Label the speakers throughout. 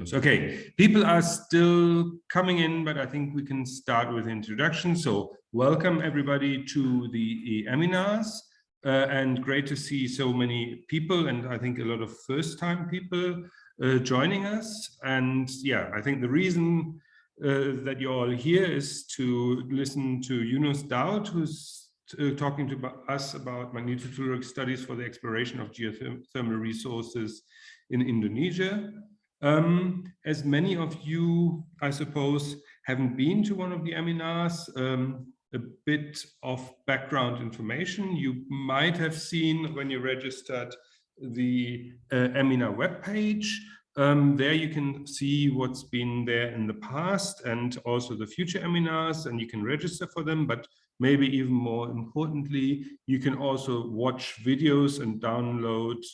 Speaker 1: Okay, people are still coming in, but I think we can start with introduction. So welcome everybody to the EMinars, and great to see so many people, and I think a lot of first-time people joining us. And yeah, I think the reason that you're all here is to listen to Yunus Daud, who's talking to us about magnetotelluric studies for the exploration of geothermal resources in Indonesia. As many of you, I suppose, haven't been to one of the EMinars, a bit of background information. You might have seen when you registered the EMinar webpage. There you can see what's been there in the past and also the future EMinars, and you can register for them. But maybe even more importantly, you can also watch videos and download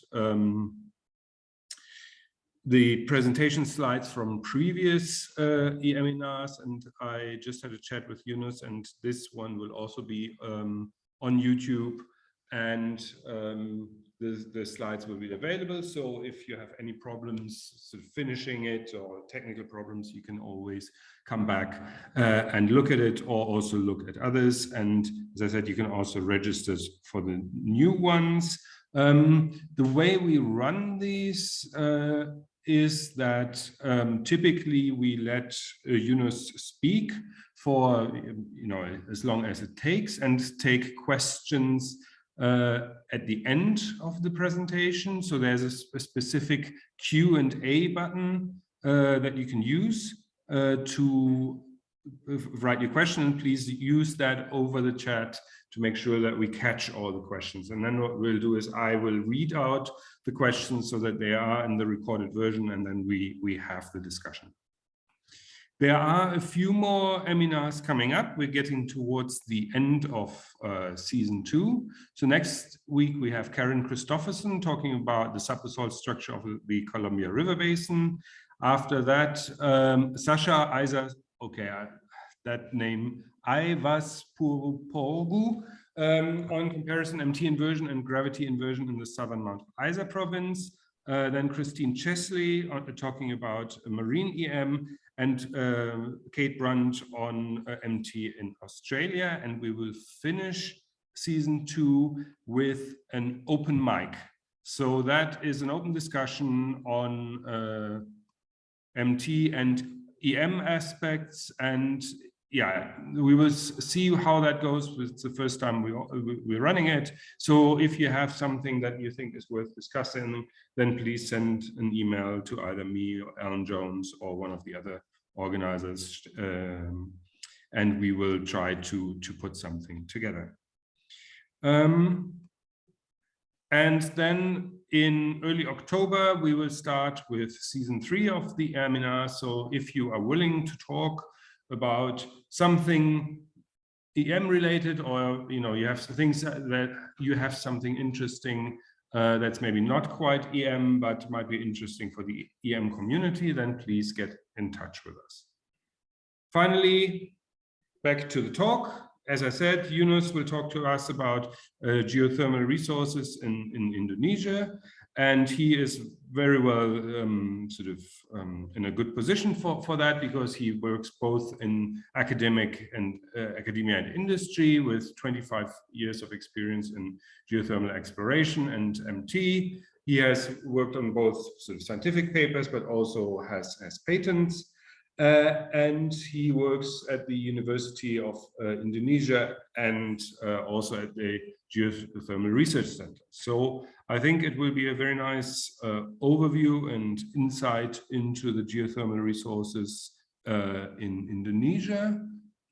Speaker 1: the presentation slides from previous EMinars, and I just had a chat with Yunus, and this one will also be on YouTube, and the slides will be available. So if you have any problems sort of finishing it or technical problems, you can always come back and look at it, or also look at others. And as I said, you can also register for the new ones. The way we run these is that typically we let Yunus speak for as long as it takes, and take questions at the end of the presentation. So there's a specific Q&A button that you can use to write your question, and please use that over the chat to make sure that we catch all the questions. And then what we'll do is I will read out the questions so that they are in the recorded version, and then we have the discussion. There are a few more EMinars coming up. We're getting towards the end of season 2. So next week we have Karen Christopherson talking about the subbasalt structure of the Columbia River Basin. After that, Sasha Isa, that name, Ivaspogu, on comparison MT inversion and gravity inversion in the southern Mount Isa province. Then Christine Chesley talking about marine EM, and Kate Brunt on MT in Australia. And we will finish season 2 with an open mic. So that is an open discussion on MT and EM aspects, and yeah, we will see how that goes. It's the first time we're running it. So if you have something that you think is worth discussing, then please send an email to either me or Alan Jones or one of the other organizers, and we will try to put something together. And then in early October, we will start with season 3 of the EMinar. So if you are willing to talk about something EM related, or you have things that you have something interesting that's maybe not quite EM but might be interesting for the EM community, then please get in touch with us. Finally, back to the talk. As I said, Yunus will talk to us about geothermal resources in Indonesia, and he is very well in a good position for that, because he works both in academia and industry with 25 years of experience in geothermal exploration and MT. He has worked on both sort of scientific papers, but also has patents. And he works at the University of Indonesia, and also at the Geothermal Research Center. So I think it will be a very nice overview and insight into the geothermal resources in Indonesia.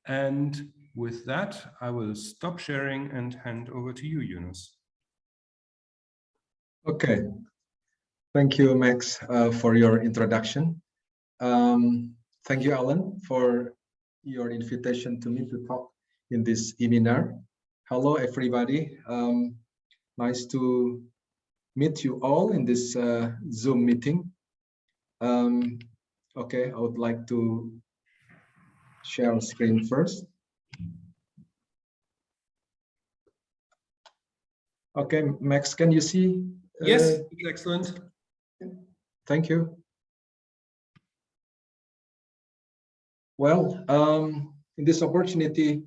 Speaker 1: And with that, I will stop sharing and hand over to you, Yunus.
Speaker 2: Okay, thank you, Max, for your introduction. Thank you, Alan, for your invitation to me to talk in this EMinar. Hello, everybody. Nice to meet you all in this Zoom meeting. Okay, I would like to share screen first. Okay, Max, can you see?
Speaker 1: Yes, excellent.
Speaker 2: Thank you. Well, in this opportunity,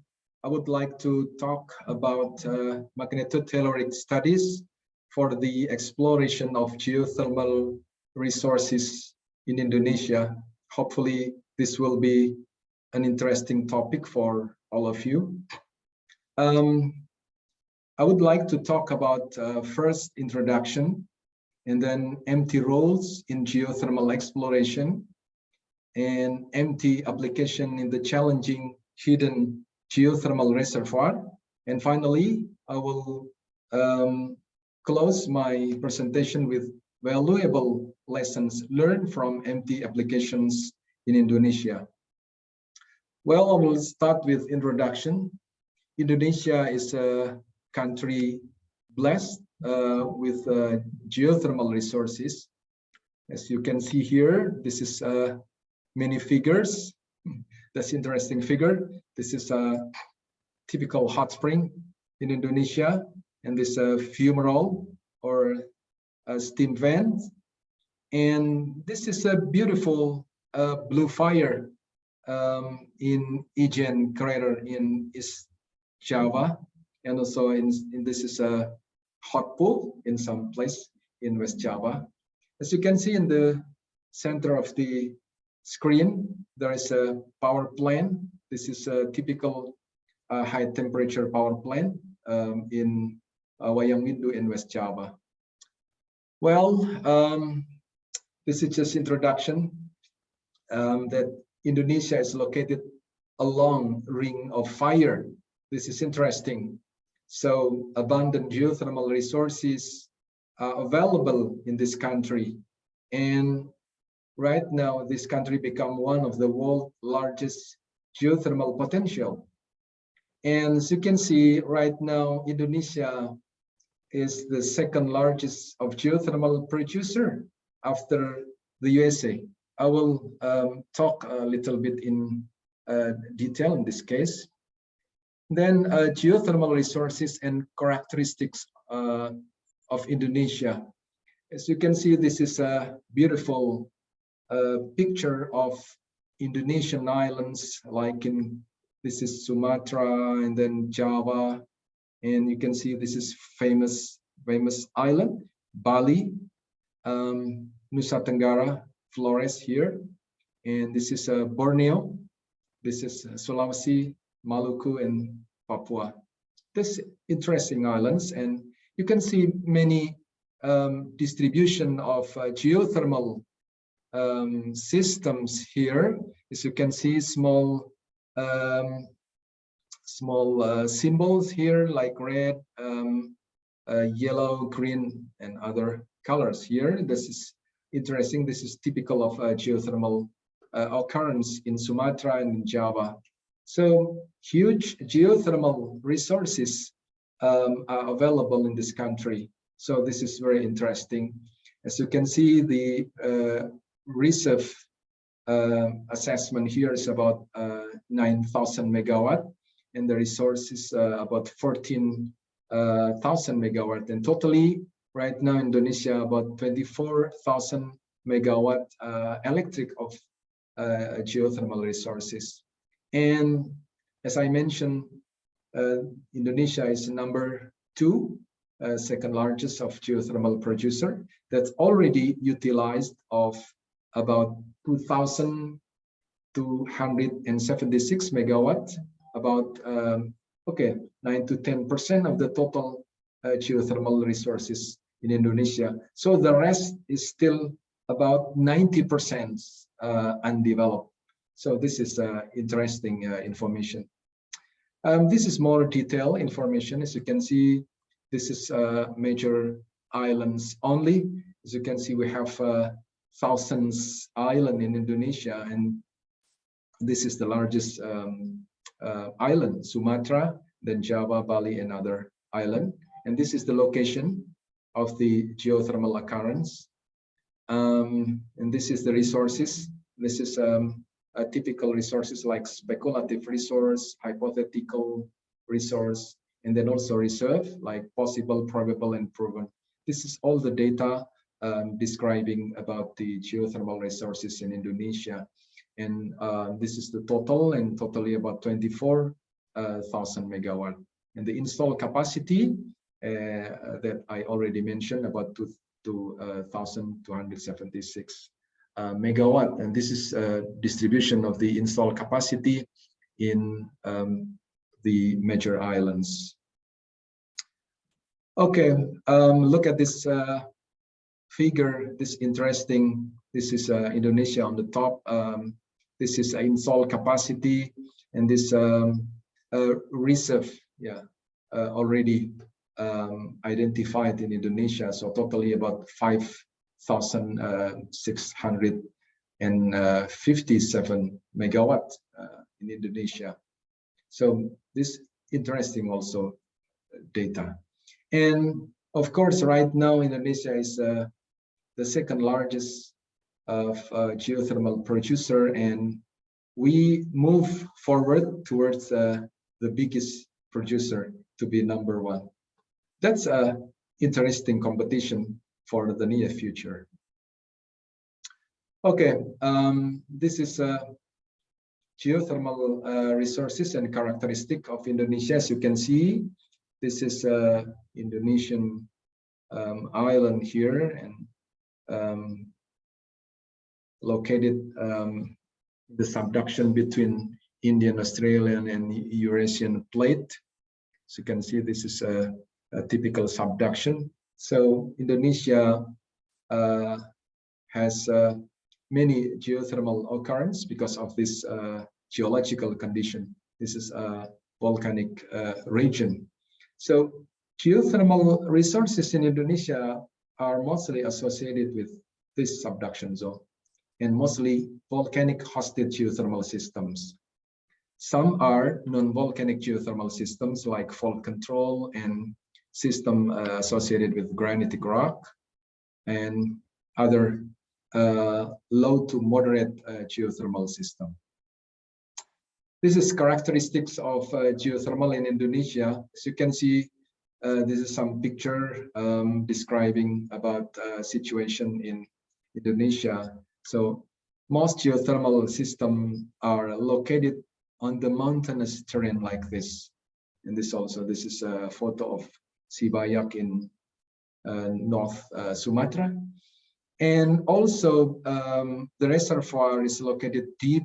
Speaker 2: I would like to talk about magnetotelluric studies for the exploration of geothermal resources in Indonesia. Hopefully, this will be an interesting topic for all of you. I would like to talk about first introduction, and then empty roles in geothermal exploration, and empty application in the challenging hidden geothermal reservoir. And finally, I will close my presentation with valuable lessons learned from empty applications in Indonesia. Well, I will start with introduction. Indonesia is a country blessed with geothermal resources. As you can see here, this is many figures. That's interesting figure. This is a typical hot spring in Indonesia, and this fumarole or a steam vent. And this is a beautiful blue fire in Ijen crater in East Java, and also in this is a hot pool in some place in West Java. As you can see in the center of the screen, there is a power plant. This is a typical high temperature power plant in Wayangmindu in West Java. Well, this is just introduction that Indonesia is located along Ring of Fire. This is interesting. So abundant geothermal resources are available in this country. And right now, this country become one of the world's largest geothermal potential. And as you can see, right now, Indonesia is the second largest of geothermal producer after the USA. I will talk a little bit in detail in this case. Then geothermal resources and characteristics of Indonesia. As you can see, this is a beautiful picture of Indonesian islands, like this is Sumatra and then Java, and you can see this is famous island, Bali, Nusa Tenggara, Flores here, and this is Borneo, this is Sulawesi, Maluku, and Papua. This interesting islands, and you can see many distribution of geothermal systems here. As you can see, small symbols here like red, yellow, green, and other colors here. This is interesting. This is typical of geothermal occurrence in Sumatra and in Java. So huge geothermal resources are available in this country. So this is very interesting. As you can see, the reserve assessment here is about 9,000 megawatt, and the resource is about 14,000 megawatt. And totally, right now, Indonesia about 24,000 megawatt electric of geothermal resources. And as I mentioned, Indonesia is number 2, second largest of geothermal producer that's already utilized of about 2,276 megawatt, about 9 to 10% of the total geothermal resources in Indonesia. So the rest is still about 90% undeveloped. So this is interesting information. This is more detailed information. As you can see, this is major islands only. As you can see, we have thousands island in Indonesia, and this is the largest island, Sumatra, then Java, Bali, and other island. And this is the location of the geothermal occurrence. And this is the resources. This is typical resources like speculative resource, hypothetical resource, and then also reserve like possible, probable, and proven. This is all the data describing about the geothermal resources in Indonesia. and this is the total, and totally about 24,000 megawatt. And the installed capacity that I already mentioned, about 2,276 megawatt, and this is distribution of the installed capacity in the major islands. Okay, look at this figure. This interesting. This is Indonesia on the top. This is installed capacity, and this reserve, already identified in Indonesia. So totally about 5,657 megawatt in Indonesia. So this interesting also data. And of course, right now Indonesia is the second largest geothermal producer, and we move forward towards the biggest producer to be number one. That's a interesting competition for the near future. Okay, this is geothermal resources and characteristic of Indonesia. As you can see, this is Indonesian island here, and located the subduction between Indian, Australian, and Eurasian plate. So you can see this is a typical subduction. So Indonesia has many geothermal occurrence because of this geological condition. This is a volcanic region. So geothermal resources in Indonesia are mostly associated with this subduction zone, and mostly volcanic hosted geothermal systems. Some are non-volcanic geothermal systems like fault control and system associated with granitic rock, and other low to moderate geothermal system. This is characteristics of geothermal in Indonesia. As you can see, this is some picture describing about situation in Indonesia. So most geothermal systems are located on the mountainous terrain like this. And this is a photo of Sibayak in North Sumatra. And also the reservoir is located deep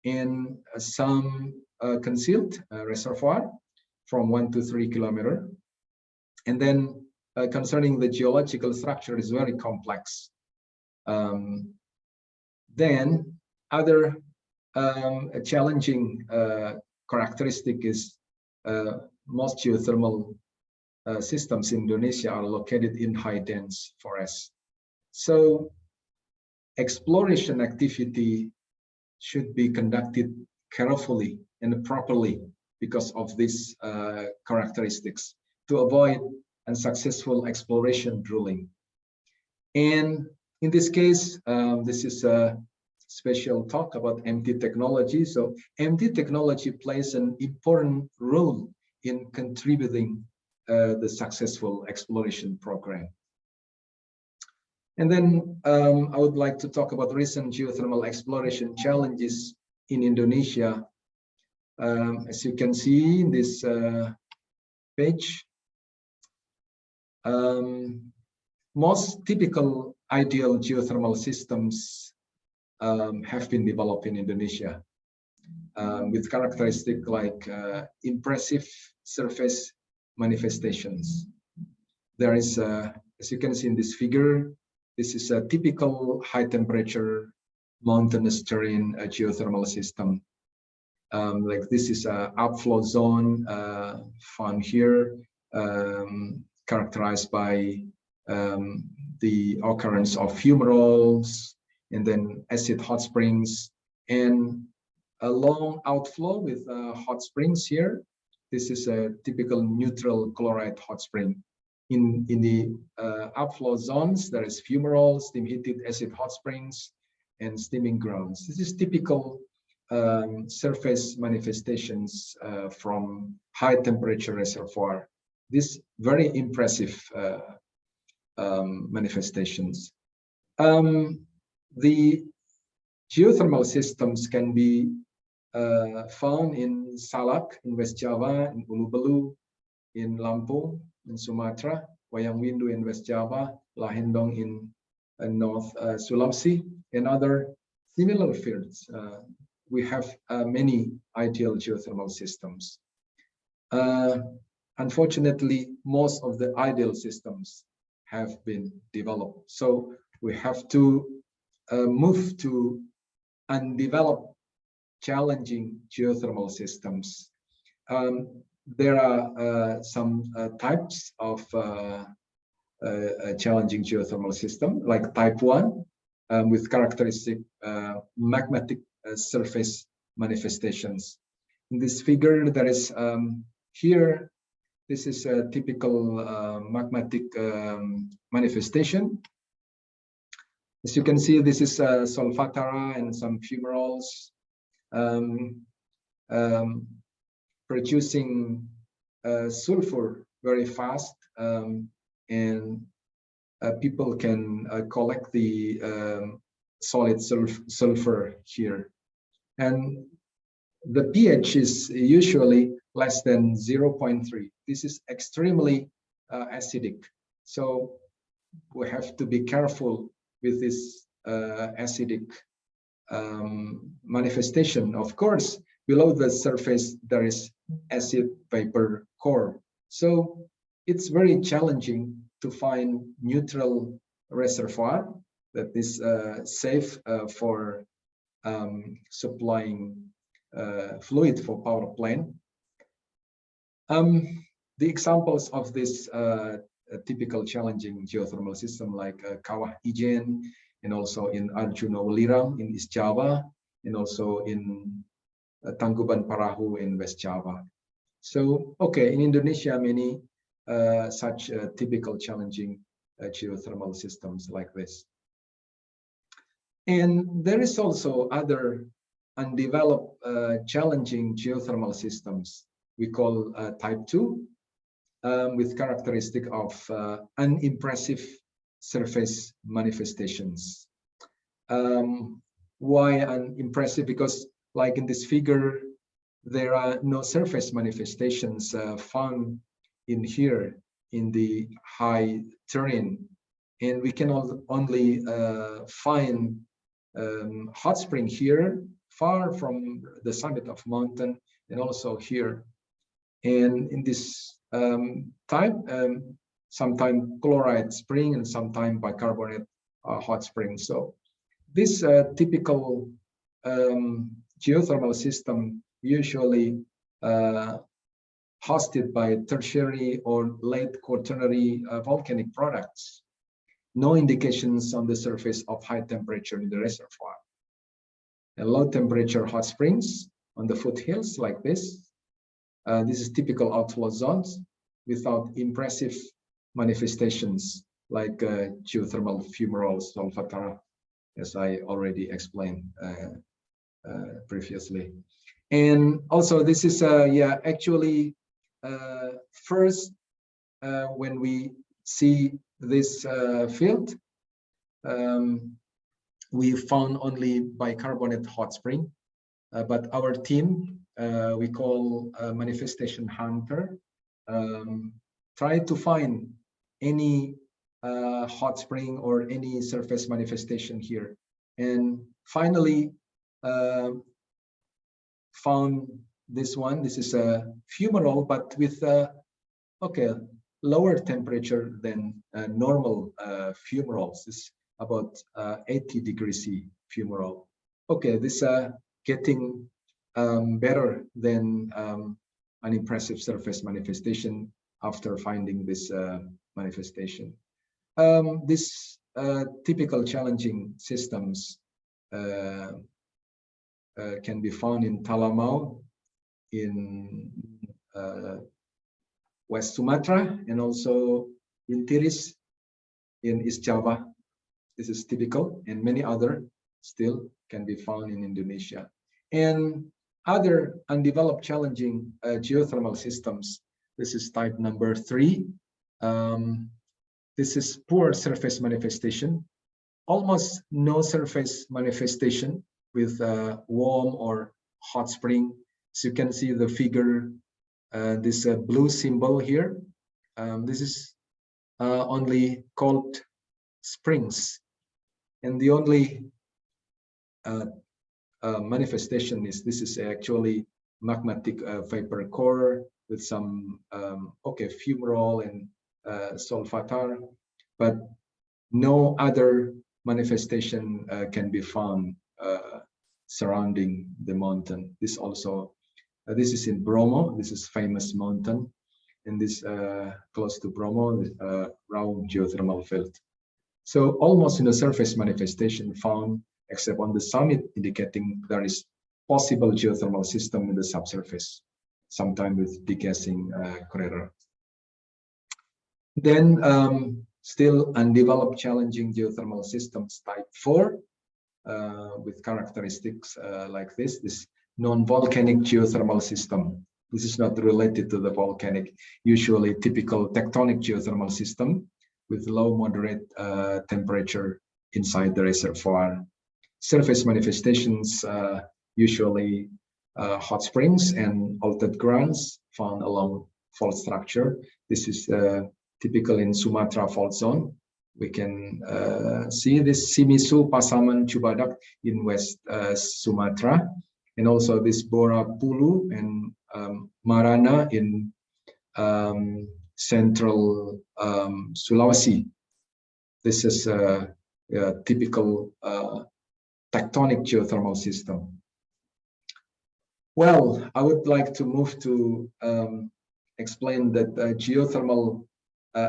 Speaker 2: in some concealed reservoir from 1 to 3 kilometers. And then concerning the geological structure is very complex. Then other challenging characteristic is most geothermal systems in Indonesia are located in high dense forests. So exploration activity should be conducted carefully and properly because of these characteristics to avoid unsuccessful exploration drilling. And in this case, this is a special talk about MT technology. So MT technology plays an important role in contributing the successful exploration program. And then I would like to talk about recent geothermal exploration challenges in Indonesia. As you can see in this page, most typical ideal geothermal systems have been developed in Indonesia with characteristics like impressive surface manifestations. There is, as you can see in this figure, this is a typical high temperature mountainous terrain geothermal system. Like this is an upflow zone found here, characterized by the occurrence of fumaroles and then acid hot springs and a long outflow with hot springs here. This is a typical neutral chloride hot spring. In the upflow zones, there is fumaroles, steam heated acid hot springs, and steaming grounds. This is typical surface manifestations from high temperature reservoir. This very impressive manifestations. The geothermal systems can be found in Salak in West Java, in Ulu-Belu, in Lampung, in Sumatra, Wayang Windu in West Java, Lahendong in North Sulawesi, and other similar fields. We have many ideal geothermal systems. Unfortunately, most of the ideal systems have been developed. So we have to move to undeveloped, challenging geothermal systems. There are some types of challenging geothermal system, like type 1, with characteristic magmatic surface manifestations. In this figure, there is here, this is a typical magmatic manifestation. As you can see, this is solfatara and some fumaroles producing sulfur very fast, and people can collect the solid sulfur here. And the pH is usually less than 0.3. This is extremely acidic. So we have to be careful with this acidic manifestation. Of course, below the surface, there is acid vapor core. So it's very challenging to find neutral reservoir that is safe for supplying fluid for power plant. The examples of this typical challenging geothermal system like Kawah Ijen, and also in Arjuna Welirang in East Java, and also in Tangkuban Parahu in West Java. So, okay, in Indonesia, many such typical challenging geothermal systems like this. And there is also other undeveloped challenging geothermal systems we call type 2, with characteristic of unimpressive surface manifestations. Why unimpressive? Because like in this figure, there are no surface manifestations found in here in the high terrain, and we can only find hot spring here far from the summit of mountain, and also here. And in this type, sometimes chloride spring and sometimes bicarbonate hot spring. So this typical geothermal system usually hosted by tertiary or late quaternary volcanic products. No indications on the surface of high temperature in the reservoir. And low temperature hot springs on the foothills like this. This is typical outflow zones without impressive manifestations like geothermal fumaroles, solfatara, as I already explained previously. And also this is actually first when we see this field, we found only bicarbonate hot spring, but our team, we call manifestation hunter, try to find any hot spring or any surface manifestation here, and finally found this one. This is a fumarole, but with lower temperature than normal fumaroles. This is about 80 degrees C fumarole. Okay, this getting better than unimpressive surface manifestation after finding this manifestation. This typical challenging systems can be found in Talamau, in West Sumatra, and also in Tiris in East Java. This is typical, and many other still can be found in Indonesia. And other undeveloped challenging geothermal systems. This is type number 3. This is poor surface manifestation, almost no surface manifestation with warm or hot spring. So you can see the figure, this blue symbol here. This is only cold springs, and the only manifestation is this is actually magmatic vapor core with some fumarole and solfatar, but no other manifestation can be found surrounding the mountain. This also this is in Bromo. This is famous mountain, and this close to Bromo, round geothermal field. So almost no surface manifestation found except on the summit, indicating there is possible geothermal system in the subsurface, sometime with degassing crater. Then still undeveloped challenging geothermal systems type 4 with characteristics like this non-volcanic geothermal system. This is not related to the volcanic, usually typical tectonic geothermal system with low moderate temperature inside the reservoir. Surface manifestations usually hot springs and altered grounds found along fault structure. This is typical in Sumatra fault zone. We can see this Simisu, Pasaman, Cubadak in West Sumatra, and also this Bora Pulu and Marana in central Sulawesi. This is a typical tectonic geothermal system. Well, I would like to move to explain that geothermal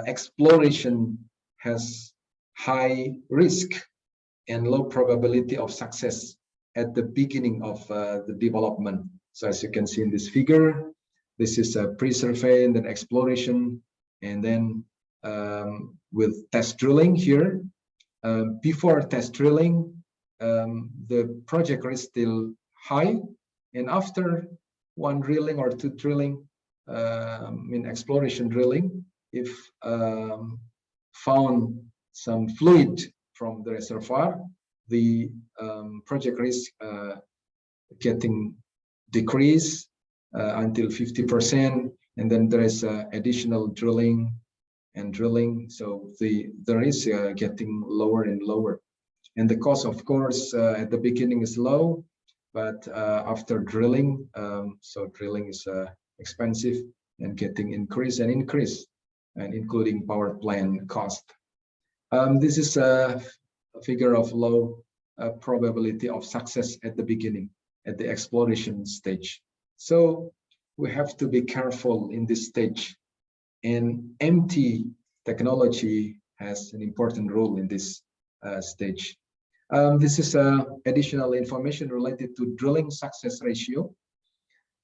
Speaker 2: exploration has high risk and low probability of success at the beginning of the development. So as you can see in this figure, this is a pre-survey and then exploration, and then with test drilling here. Before test drilling, the project risk still high, and after one drilling or two drilling, in exploration drilling, if found some fluid from the reservoir, the project risk getting decreased until 50%, and then there is additional drilling and drilling, so the risk getting lower and lower. And the cost, of course, at the beginning is low, but after drilling, so drilling is expensive and getting increase, and including power plant cost. This is a figure of low probability of success at the beginning, at the exploration stage. So we have to be careful in this stage, and MT technology has an important role in this stage. This is additional information related to drilling success ratio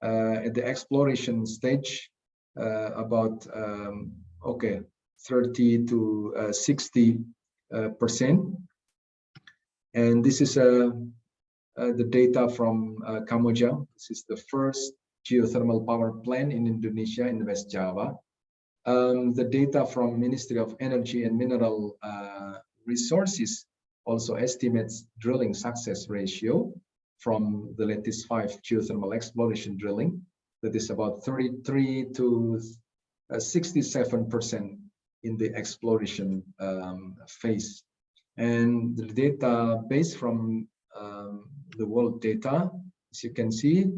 Speaker 2: at the exploration stage, about 30 to 60%. And this is the data from Kamojang. This is the first geothermal power plant in Indonesia, in West Java. The data from Ministry of Energy and Mineral Resources also estimates drilling success ratio from the latest 5 geothermal exploration drilling. That is about 33 to 67% in the exploration phase. And the data based from the world data, as you can see,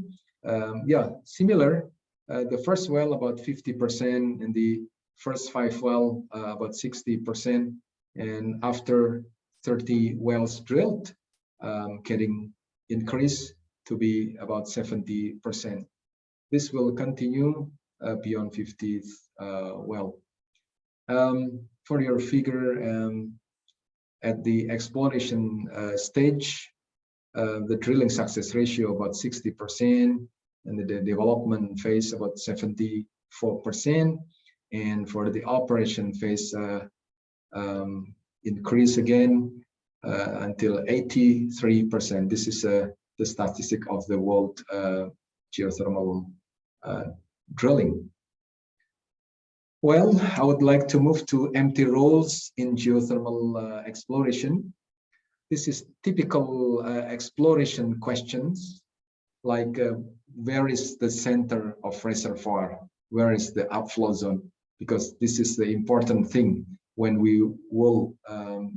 Speaker 2: similar. The first well about 50%, and the first 5 well about 60%, and after 30 wells drilled, getting increased to be about 70%. This will continue beyond 50th well. For your figure, at the exploration stage, the drilling success ratio about 60%, and the development phase about 74%, and for the operation phase increase again until 83%. This is the statistic of the world geothermal drilling. Well, I would like to move to empty roles in geothermal exploration. this is typical exploration questions, like where is the center of reservoir? Where is the upflow zone? Because this is the important thing. When we will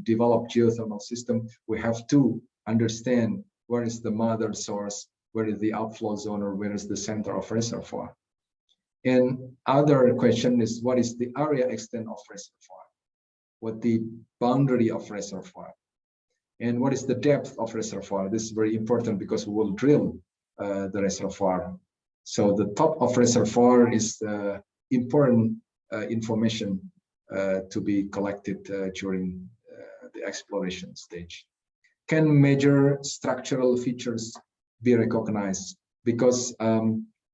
Speaker 2: develop geothermal system, we have to understand where is the mother source, where is the outflow zone, or where is the center of reservoir. And other question is, what is the area extent of reservoir? What the boundary of reservoir? And what is the depth of reservoir? This is very important because we will drill the reservoir. So the top of reservoir is important information to be collected during the exploration stage. Can major structural features be recognized? Because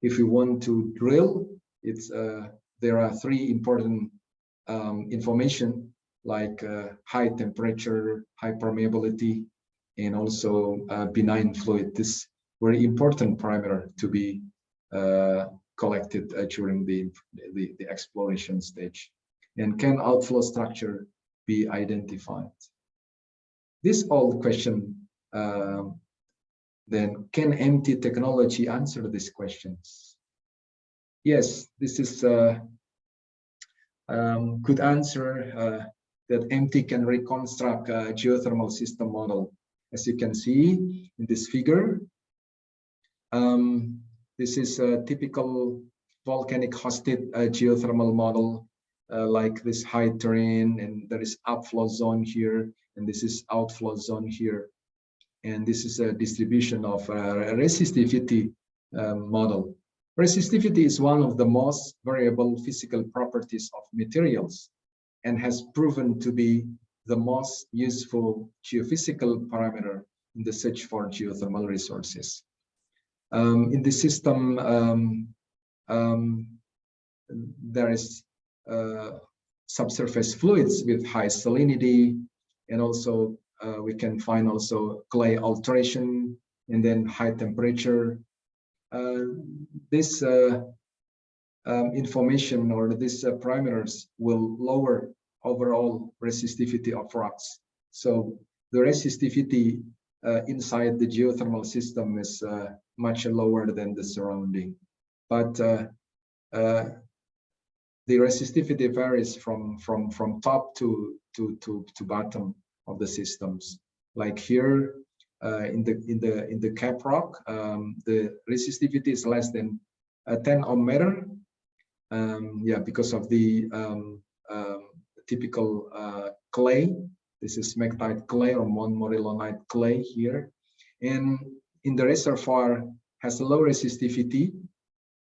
Speaker 2: if you want to drill, there are three important information, like high temperature, high permeability, and also benign fluid. This very important parameter to be collected during the exploration stage. And can outflow structure be identified? This old question, then can MT technology answer these questions? Yes, this is a good answer that MT can reconstruct a geothermal system model. As you can see in this figure, this is a typical volcanic hosted geothermal model, like this high terrain, and there is upflow zone here, and this is outflow zone here. And this is a distribution of resistivity model. Resistivity is one of the most variable physical properties of materials and has proven to be the most useful geophysical parameter in the search for geothermal resources. In the system, there is subsurface fluids with high salinity, and also we can find also clay alteration, and then high temperature. This information or these parameters will lower overall resistivity of rocks. So the resistivity inside the geothermal system is much lower than the surrounding, but the resistivity varies from top to bottom of the systems. Like here in the cap rock, the resistivity is less than 10 ohm meter. Yeah, because of the typical clay. This is magnetite clay or montmorillonite clay here, and in the reservoir has a low resistivity,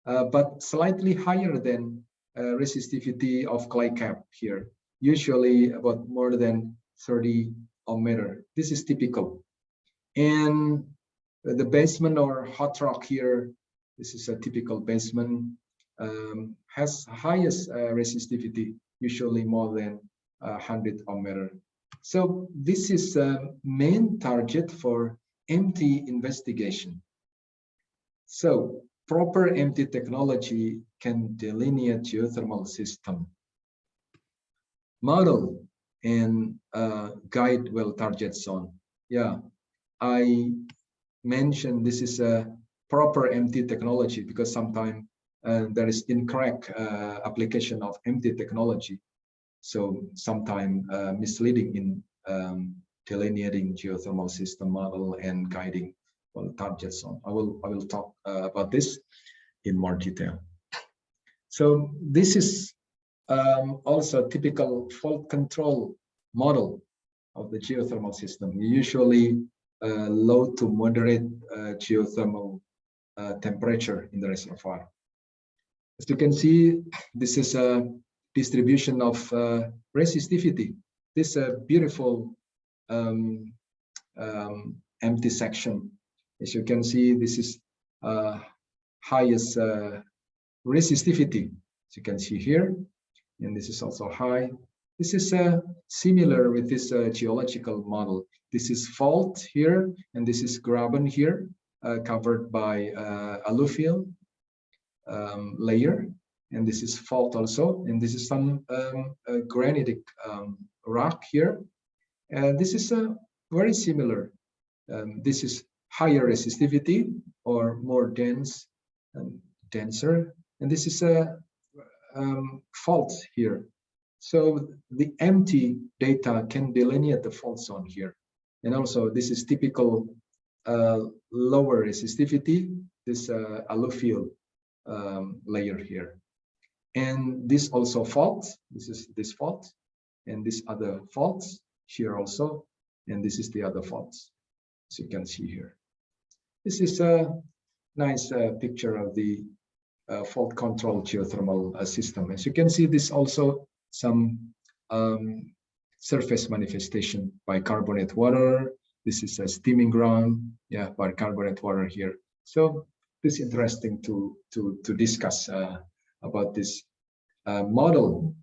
Speaker 2: but slightly higher than resistivity of clay cap here, usually about more than 30 ohm meter. This is typical. And the basement or hot rock here, this is a typical basement, has highest resistivity, usually more than 100 ohm meter. So this is a main target for MT investigation. So proper MT technology can delineate geothermal system, model, and guide well target zone. Yeah, I mentioned this is a proper MT technology because sometimes there is incorrect application of MT technology. So sometimes misleading in delineating geothermal system model and guiding well target zone. I will talk about this in more detail. So this is also a typical fault control model of the geothermal system. Usually low to moderate geothermal temperature in the reservoir. As you can see, this is a distribution of resistivity. This is a beautiful empty section. As you can see, this is highest resistivity, as you can see here, and this is also high. This is similar with this geological model. This is fault here, and this is graben here, covered by alluvial layer, and this is fault also, and this is some granitic rock here. And this is very similar. This is higher resistivity or more dense and denser, and this is a fault here. So the empty data can delineate the fault zone here. And also this is typical lower resistivity, this alluvial layer here. And this also fault, this is this fault, and this other faults here also, and this is the other faults, as you can see here. This is a nice picture of the fault control geothermal system. As you can see, this also some surface manifestation by carbonate water. This is a steaming ground, yeah, by carbonate water here. So this is interesting to discuss about this model.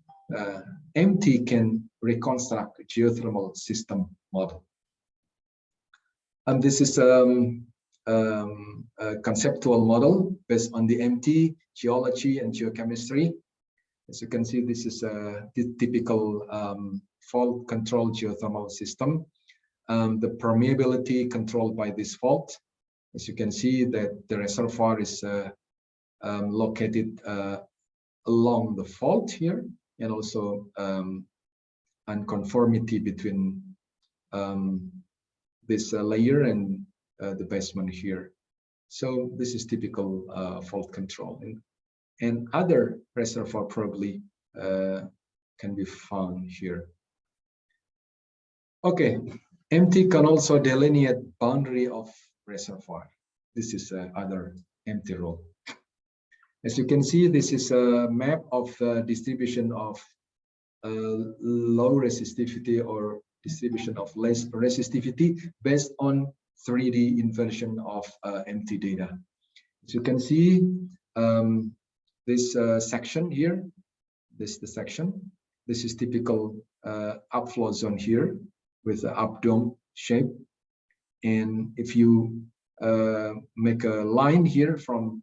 Speaker 2: MT can reconstruct geothermal system model, and this is a conceptual model based on the MT geology and geochemistry. As you can see, this is a typical fault control geothermal system. The permeability controlled by this fault. As you can see, that the reservoir is located along the fault here, and also unconformity between this layer and the basement here. So this is typical fault control, and other reservoir probably can be found here. Okay, MT can also delineate boundary of reservoir. This is other MT role. As you can see, this is a map of distribution of low resistivity or distribution of less resistivity based on 3D inversion of MT data. As you can see, this section here, this is the section. This is typical upflow zone here with the up dome shape. And if you make a line here from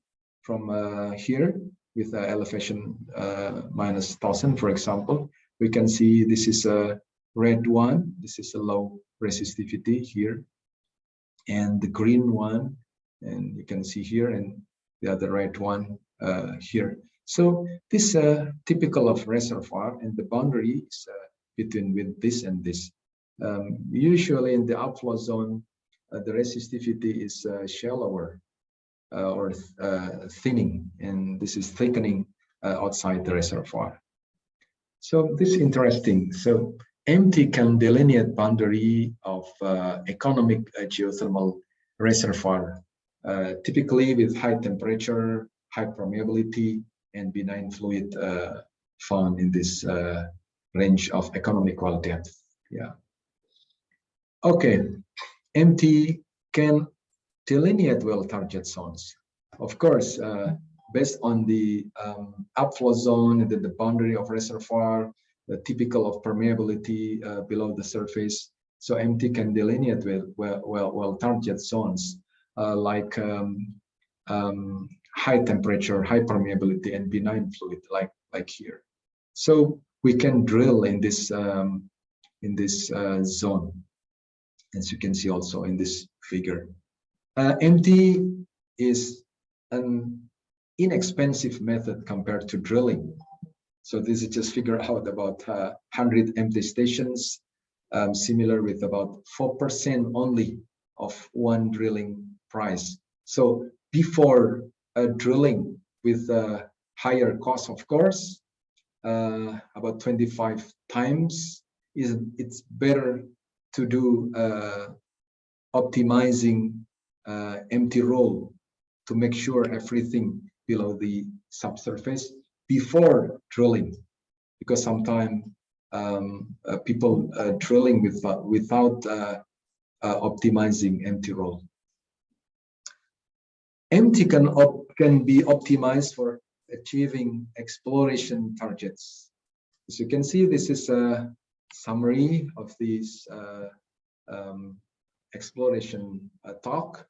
Speaker 2: here with elevation minus 1000, for example, we can see this is a red one. This is a low resistivity here, and the green one, and you can see here, and the other red one here. So this typical of reservoir, and the boundary is between with this and this. Usually in the outflow zone, the resistivity is shallower or thinning, and this is thickening outside the reservoir. So this is interesting. So MT can delineate boundary of economic geothermal reservoir, typically with high temperature, high permeability, and benign fluid found in this range of economic well depth. Yeah. Okay, MT can delineate well target zones. Of course, based on the upflow zone and the boundary of reservoir, the typical of permeability below the surface. So MT can delineate well target zones like high temperature, high permeability, and benign fluid, like here. So we can drill in this zone, as you can see also in this figure. MT is an inexpensive method compared to drilling. So this is just figure out about 100 MT stations, similar with about 4% only of one drilling price. So before drilling with a higher cost, of course, about 25 times, it's better to do optimizing MT roll to make sure everything below the subsurface before drilling, because sometimes people drilling without optimizing MT roll. MT can be optimized for achieving exploration targets. As you can see, this is a summary of this exploration talk,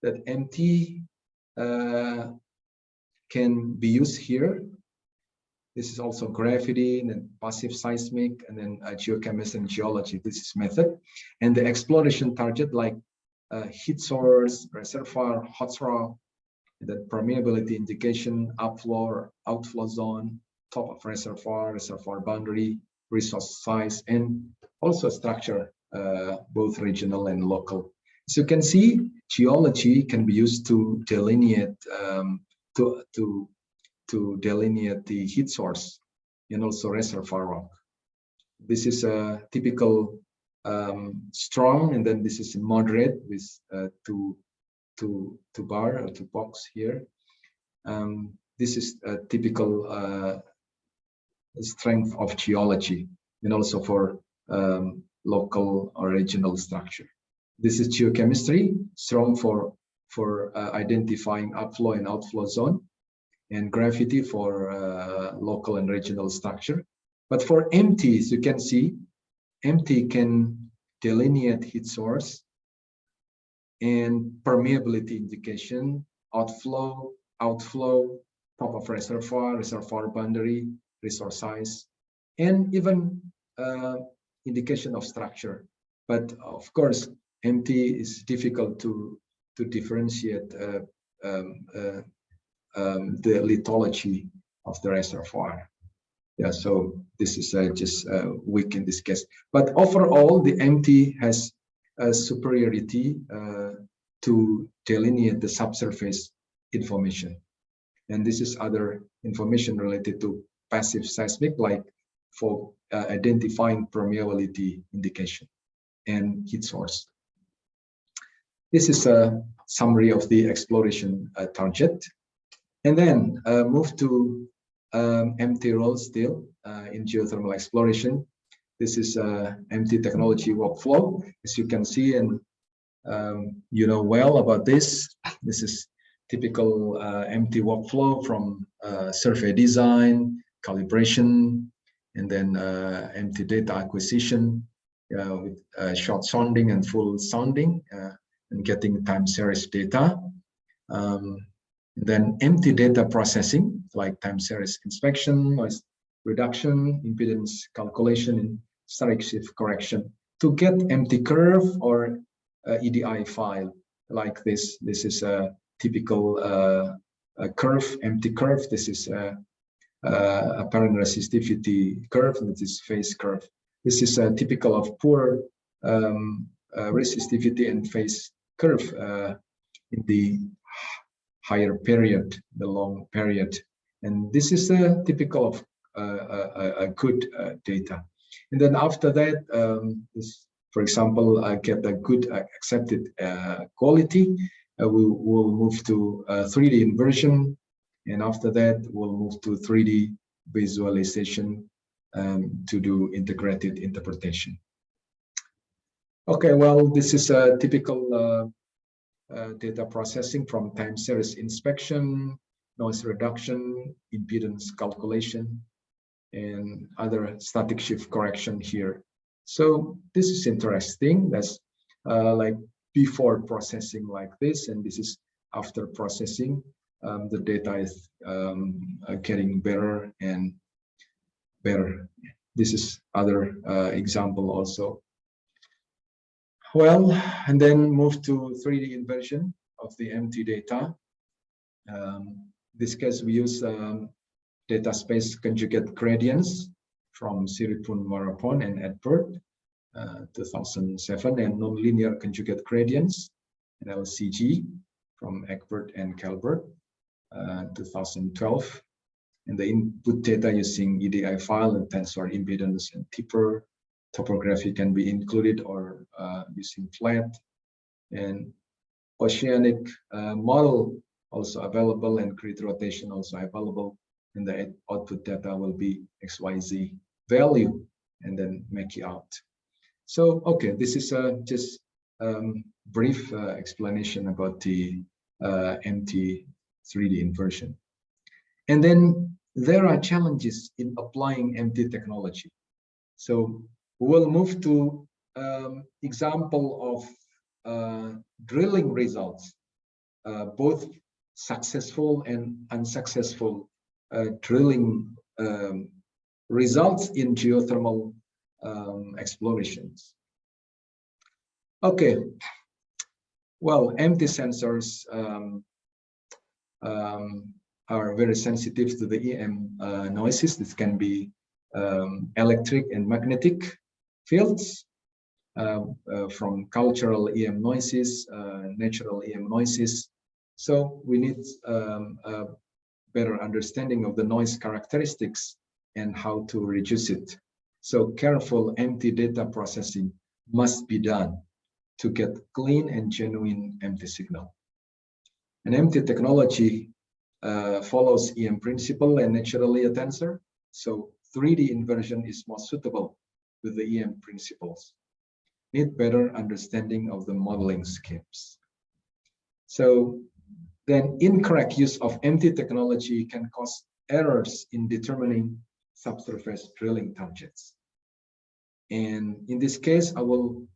Speaker 2: that MT can be used here. This is also gravity and then passive seismic, and then geochemistry and geology. This is method. And the exploration target like heat source, reservoir, hot rock, the permeability indication, upflow or outflow zone, top of reservoir, reservoir boundary, resource size, and also structure, both regional and local. As you can see, geology can be used to delineate delineate the heat source and also reservoir rock. This is a typical strong, and then this is moderate with two bar or two box here. This is a typical strength of geology, and also for local or regional structure. This is geochemistry, strong for identifying upflow and outflow zone, and gravity for local and regional structure. But for MT, as you can see, MT can delineate heat source and permeability indication, outflow, top of reservoir, reservoir boundary, resource size, and even indication of structure. But of course, MT is difficult to differentiate the lithology of the reservoir. Yeah, so this is just weak in this case. But overall, the MT has a superiority to delineate the subsurface information. And this is other information related to passive seismic, like for identifying permeability indication and heat source. This is a summary of the exploration target. And then move to MT role still in geothermal exploration. This is MT technology workflow. As you can see, and you know well about this. This is typical MT workflow from survey design, calibration, and then MT data acquisition with short sounding and full sounding, and getting time series data. Then MT data processing, like time series inspection, noise reduction, impedance calculation, and static shift correction to get MT curve or EDI file like this. This is a typical curve, MT curve. This is apparent resistivity curve, and this is phase curve. This is typical of poor resistivity and phase curve in the higher period, the long period. And this is typical of a good data. And then after that, this, for example, get a good accepted quality, we will move to 3D inversion. And after that, we'll move to 3D visualization to do integrated interpretation. Okay, well, this is a typical data processing from time series inspection, noise reduction, impedance calculation, and other static shift correction here. So this is interesting. That's like before processing like this, and this is after processing. The data is getting better and better. This is other example also. Well, and then move to 3D inversion of the MT data. This case we use data space conjugate gradients from Siripun Marapon and Edward 2007, and nonlinear conjugate gradients in LCG from Egbert and Calvert 2012. And the input data using EDI file and tensor impedance and tipper. Topography can be included or using flat, and oceanic model also available, and grid rotation also available, and the output data will be XYZ value, and then make it out. So okay, this is just brief explanation about the MT 3D inversion. And then there are challenges in applying MT technology. So we'll move to example of drilling results, both successful and unsuccessful drilling results in geothermal explorations. Okay, well, empty sensors are very sensitive to the EM noises. This can be electric and magnetic fields from cultural EM noises, natural EM noises. So we need a better understanding of the noise characteristics and how to reduce it. So careful empty data processing must be done to get clean and genuine empty signal. An empty technology follows EM principle and naturally a tensor. So 3D inversion is more suitable with the EM principles. Need better understanding of the modeling schemes. So then incorrect use of empty technology can cause errors in determining subsurface drilling targets. And in this case, I will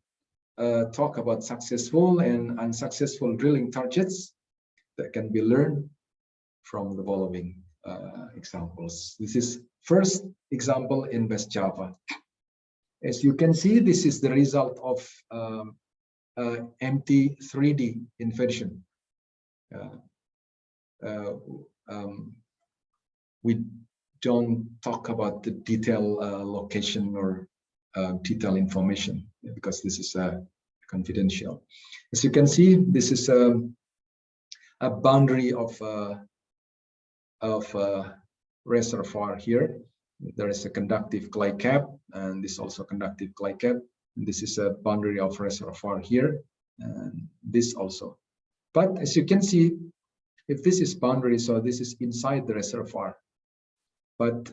Speaker 2: talk about successful and unsuccessful drilling targets that can be learned from the following examples. This is first example in West Java. As you can see, this is the result of empty 3D inversion. We don't talk about the detail location or detail information because this is confidential. As you can see, this is a boundary of reservoir here. There is a conductive clay cap, and this also conductive clay cap. And this is a boundary of reservoir here, and this also. But as you can see, if this is boundary, so this is inside the reservoir. But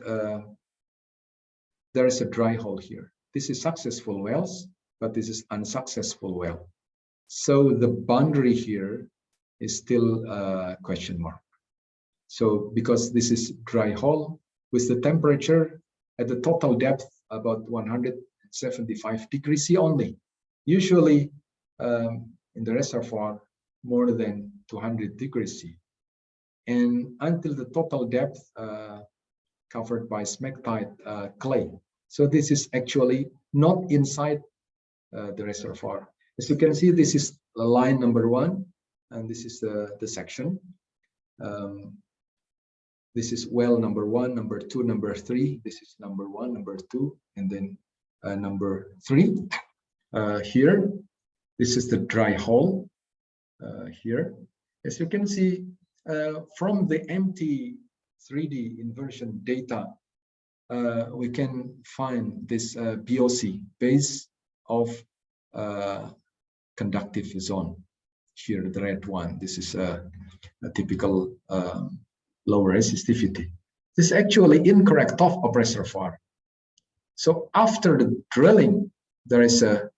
Speaker 2: there is a dry hole here. This is successful wells, but this is unsuccessful well. So the boundary here is still a question mark. So because this is dry hole with the temperature at the total depth about 175 degrees C only. Usually in the reservoir more than 200 degrees C. And until the total depth covered by smectite clay. So this is actually not inside the reservoir. As you can see, this is line number 1, and this is the section. This is well number 1, number 2, number 3. This is number 1, number 2, and then number 3. Here, this is the dry hole here. As you can see, from the empty 3D inversion data, we can find this BOC, base of conductive zone. Here, the red one. This is a typical low resistivity. This is actually incorrect top of reservoir. So after the drilling, there is a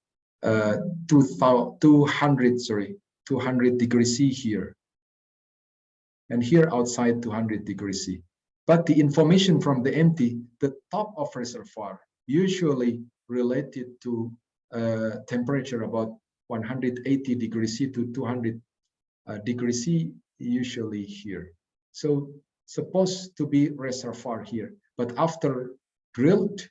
Speaker 2: 200 degrees C here, and here outside 200 degrees C. But the information from the empty, the top of reservoir, usually related to temperature about 180 degrees C to 200 degrees C, usually here. So supposed to be reservoir here, but after drilled,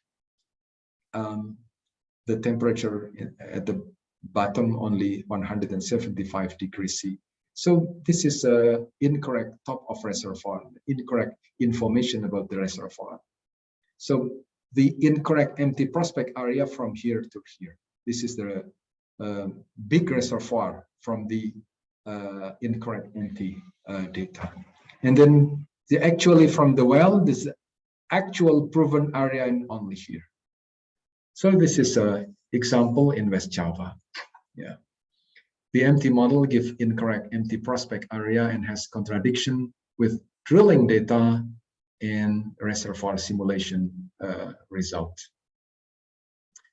Speaker 2: the temperature at the bottom only 175 degrees C. So this is incorrect top of reservoir, incorrect information about the reservoir. So the incorrect empty prospect area from here to here. This is the big reservoir from the incorrect empty data. And then actually from the well, this actual proven area in only here. So this is an example in West Java. Yeah. The empty model gives incorrect empty prospect area and has contradiction with drilling data and reservoir simulation result.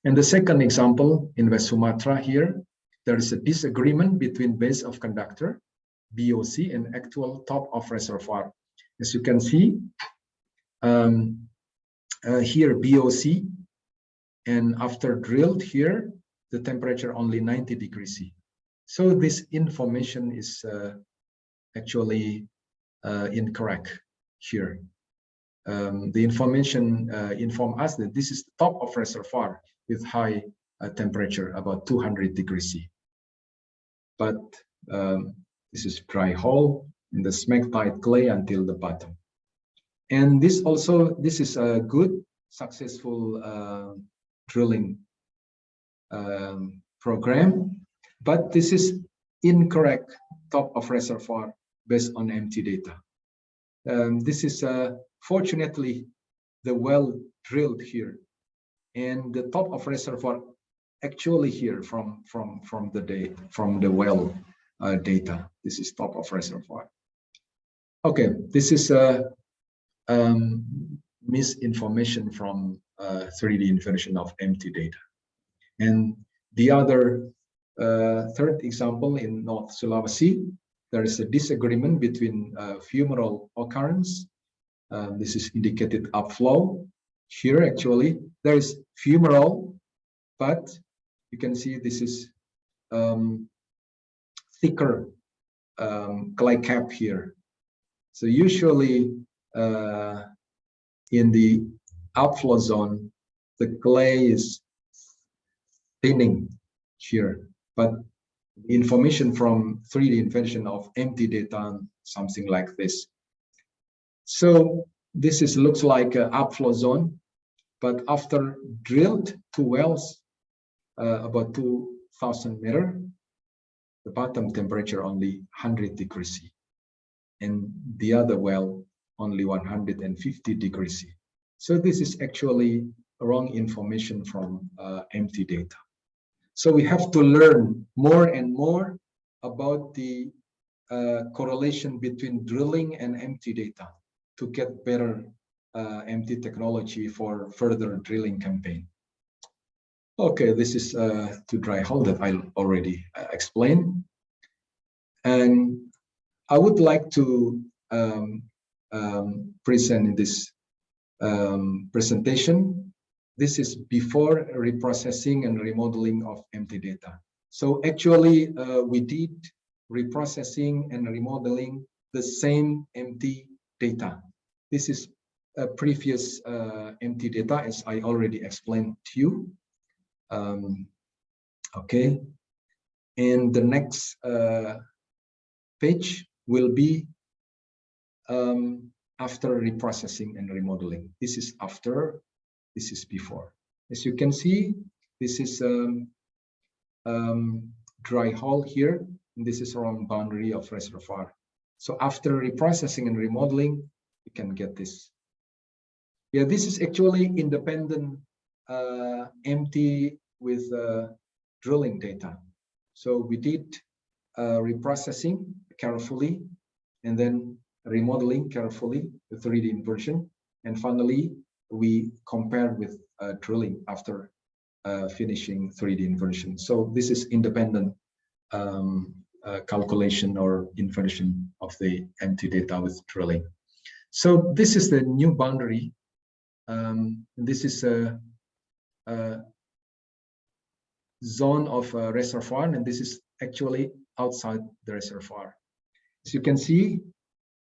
Speaker 2: And the second example in West Sumatra here, there is a disagreement between base of conductor, BOC, and actual top of reservoir. As you can see, here BOC, and after drilled here, the temperature only 90 degrees C. So this information is actually incorrect here. the information inform us that this is the top of reservoir with high temperature, about 200 degrees C. But this is dry hole in the smectite clay until the bottom. And this is a good, successful drilling program, but this is incorrect top of reservoir based on empty data. This is fortunately the well drilled here, and the top of reservoir actually here from the well data. This is top of reservoir. Okay, this is misinformation from 3D inversion of empty data. And the other third example in North Sulawesi, there is a disagreement between fumarole occurrence. This is indicated upflow. Here actually there is fumarole, but you can see this is thicker clay cap here. So usually in the outflow zone, the clay is thinning here, but information from 3D inversion of empty data, something like this. So this looks like an outflow zone, but after drilled 2 wells, about 2,000 meters, the bottom temperature only 100 degrees C, and the other well only 150 degrees C. So this is actually wrong information from empty data. So we have to learn more and more about the correlation between drilling and empty data to get better empty technology for further drilling campaign. Okay, this is to dry hole that I already explained. And I would like to present in this presentation. This is before reprocessing and remodeling of empty data. So actually, we did reprocessing and remodeling the same empty data. This is a previous empty data, as I already explained to you. Okay, and the next page will be after reprocessing and remodeling. This is after, this is before. As you can see, this is dry hole here, and this is around boundary of reservoir. So after reprocessing and remodeling, you can get this. Yeah, this is actually independent empty with drilling data. So we did reprocessing carefully, and then remodeling carefully with 3D inversion, and finally we compared with drilling after finishing 3D inversion. So this is independent calculation or inversion of the empty data with drilling. So this is the new boundary. This is a zone of a reservoir, and this is actually outside the reservoir. As you can see,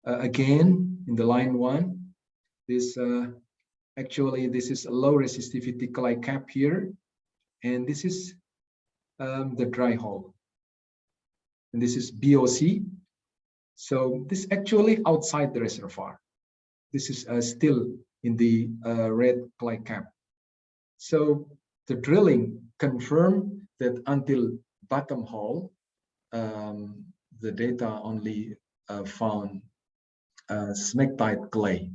Speaker 2: again in the line 1, this actually this is a low resistivity clay cap here, and this is the dry hole, and this is BOC. So this actually outside the reservoir. This is still in the red clay cap. So the drilling confirmed that until bottom hole, the data only found smectite clay.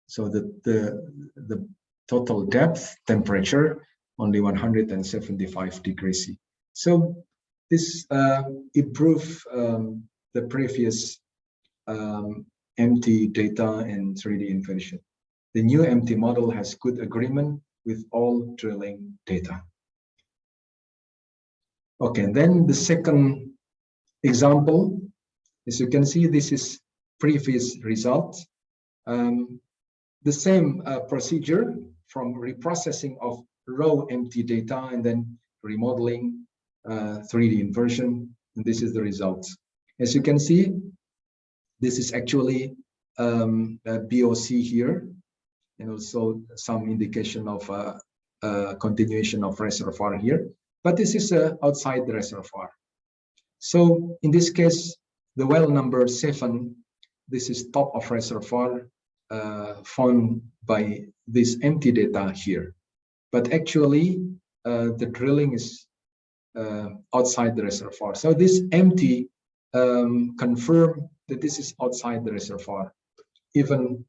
Speaker 2: So the total depth temperature only 175 degrees C. So this improved the previous empty data and 3D inversion. The new empty model has good agreement with all drilling data. Okay, and then the second example, as you can see, this is previous results. The same procedure from reprocessing of raw empty data and then remodeling 3D inversion, and this is the results. As you can see, this is actually a BOC here, and also some indication of continuation of reservoir here. But this is outside the reservoir. So in this case, the well number 7, this is top of reservoir found by this empty data here. But actually, the drilling is outside the reservoir. So this empty confirm that this is outside the reservoir, even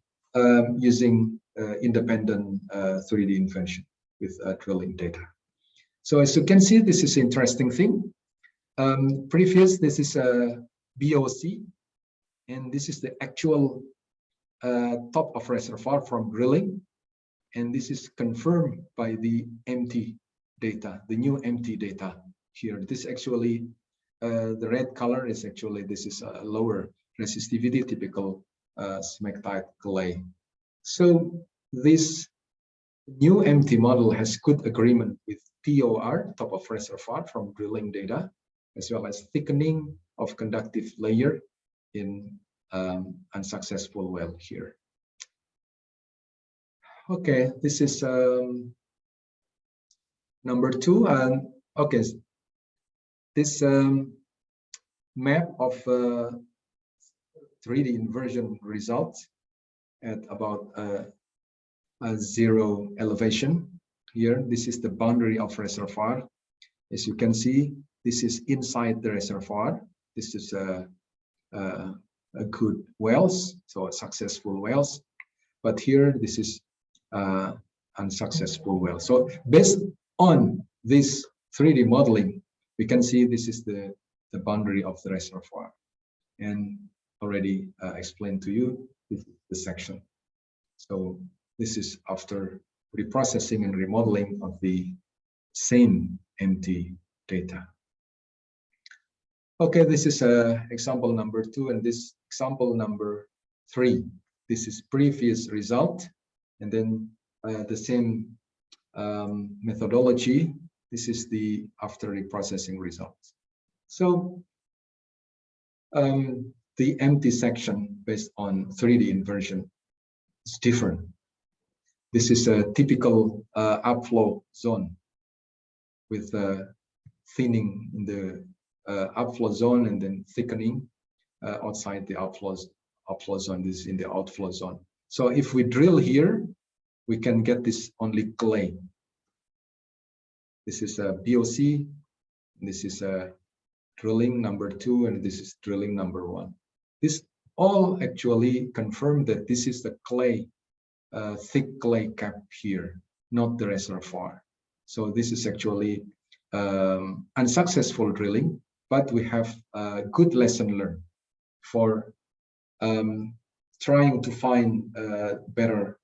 Speaker 2: using independent 3D inversion with drilling data. So as you can see, this is an interesting thing. Previous, this is a BOC, and this is the actual top of reservoir from drilling, and this is confirmed by the empty data, the new empty data here. This actually, the red color is actually, this is a lower resistivity, typical smectite clay. So this new empty model has good agreement with TOR, top of reservoir from drilling data, as well as thickening of conductive layer in unsuccessful well here. Okay, this is number 2. And okay, this map of 3D inversion results at about 0 elevation. Here, this is the boundary of reservoir. As you can see, this is inside the reservoir. This is a good wells, so successful wells. But here, this is unsuccessful well. So based on this 3D modeling, we can see this is the boundary of the reservoir. And already explained to you, this is the section. So this is after reprocessing and remodeling of the same empty data. Okay, this is example number 2, and this example number 3. This is previous result, and then the same methodology. This is the after reprocessing results. So the empty section based on 3D inversion is different. This is a typical upflow zone with thinning in the upflow zone and then thickening outside the outflow zone. This is in the outflow zone. So if we drill here, we can get this only clay. This is a BOC. This is a drilling number 2, and this is drilling number 1. This all actually confirm that this is the clay, thick clay cap here, not the reservoir. So this is actually unsuccessful drilling, but we have a good lesson learned for trying to find better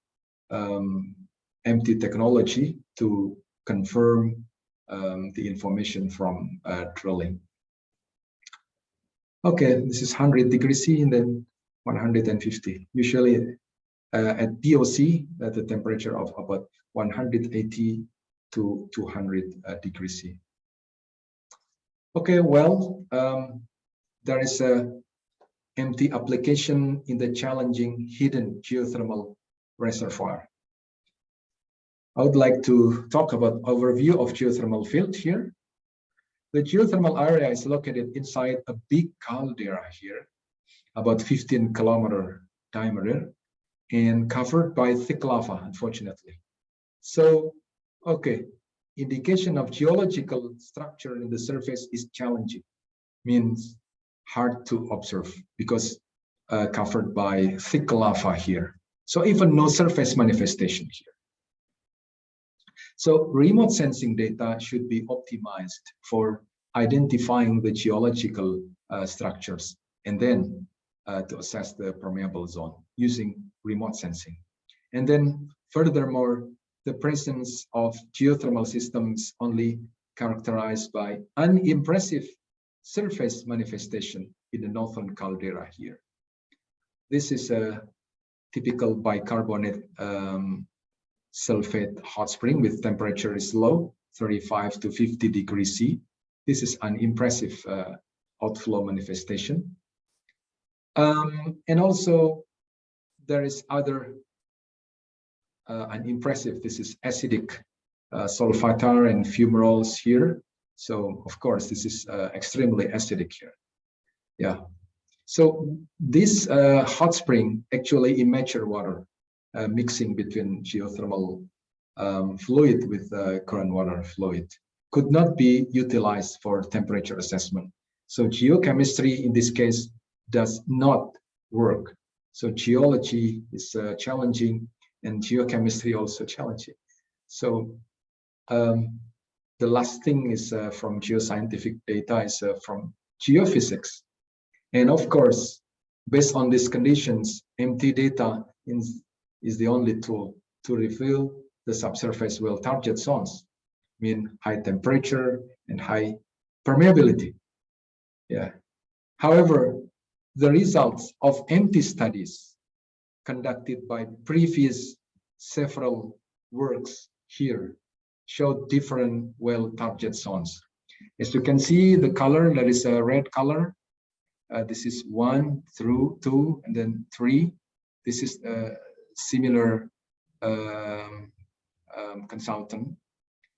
Speaker 2: empty technology to confirm the information from drilling. Okay, this is 100 degrees C and then 150. Usually at BOC, at the temperature of about 180 to 200 degrees C. Okay, well, there is a empty application in the challenging hidden geothermal reservoir. I would like to talk about overview of geothermal field here. The geothermal area is located inside a big caldera here, about 15-kilometer diameter, and covered by thick lava, unfortunately. So, okay, indication of geological structure in the surface is challenging, means hard to observe because covered by thick lava here. So even no surface manifestation here. So remote sensing data should be optimized for identifying the geological structures and then to assess the permeable zone using remote sensing. And then furthermore, the presence of geothermal systems only characterized by unimpressive surface manifestation in the northern caldera here. This is a typical bicarbonate sulfate hot spring with temperature is low, 35 to 50 degrees C. This is an impressive outflow manifestation. And also there is other unimpressive. This is acidic sulfatar and fumaroles here. So of course, this is extremely acidic here. Yeah. So this hot spring, actually immature water mixing between geothermal fluid with current water fluid, could not be utilized for temperature assessment. So geochemistry in this case does not work. So geology is challenging and geochemistry also challenging. So the last thing is from geoscientific data is from geophysics. And of course, based on these conditions, MT data is the only tool to reveal the subsurface well target zones, mean high temperature and high permeability. Yeah. However, the results of MT studies conducted by previous several works here show different well target zones. As you can see, the color, there is a red color. This is 1 through 2 and then 3. This is a similar consultant.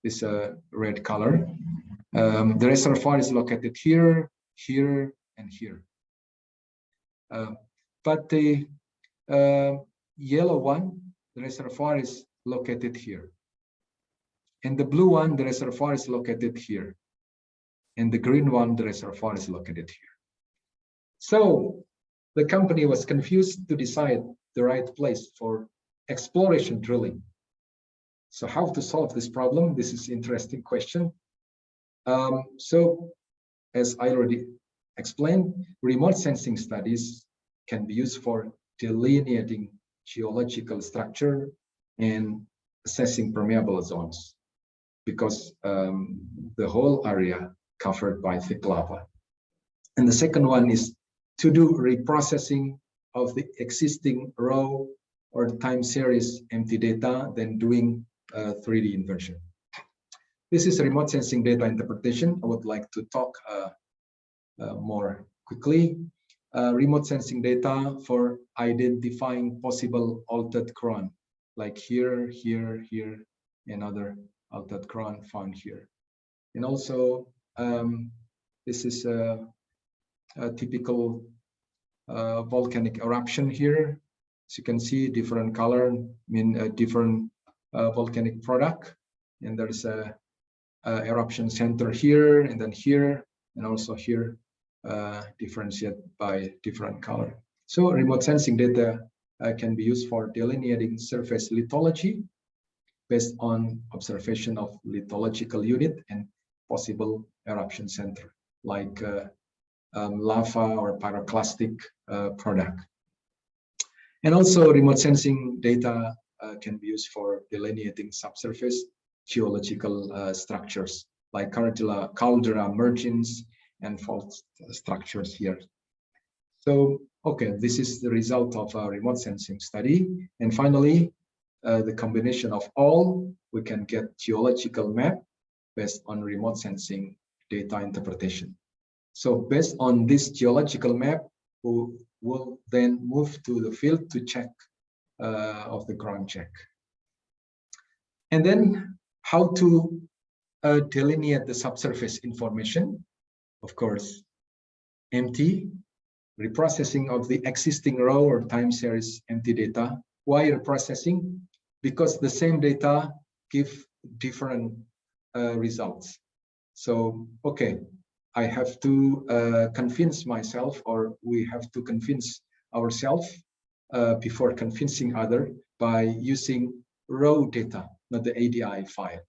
Speaker 2: This red color. The reservoir is located here, here, and here. But the yellow one, the reservoir is located here. And the blue one, the reservoir is located here. And the green one, the reservoir is located here. So the company was confused to decide the right place for exploration drilling. So how to solve this problem? This is an interesting question. So as I already explained, remote sensing studies can be used for delineating geological structure and assessing permeable zones, because the whole area covered by thick lava. And the second one is to do reprocessing of the existing raw or time series MT data, then doing 3D inversion. This is remote sensing data interpretation. I would like to talk more quickly. Remote sensing data for identifying possible altered crown, like here, here, here, and other altered crown found here. And also, this is a typical volcanic eruption here. As you can see, different color mean a different volcanic product. And there is a eruption center here, and then here, and also here, differentiate by different color. So remote sensing data can be used for delineating surface lithology based on observation of lithological unit and possible eruption center, like lava or pyroclastic product. And also remote sensing data can be used for delineating subsurface geological structures, like caldera margins and fault structures here. So, okay, this is the result of a remote sensing study. And finally, the combination of all, we can get geological map based on remote sensing data interpretation. So based on this geological map, we will then move to the field to check of the ground check. And then how to delineate the subsurface information. Of course, MT, reprocessing of the existing raw or time series MT data. Why reprocessing? Because the same data give different results. So, okay, I have to convince myself, or we have to convince ourselves before convincing other by using raw data, not the ADI file.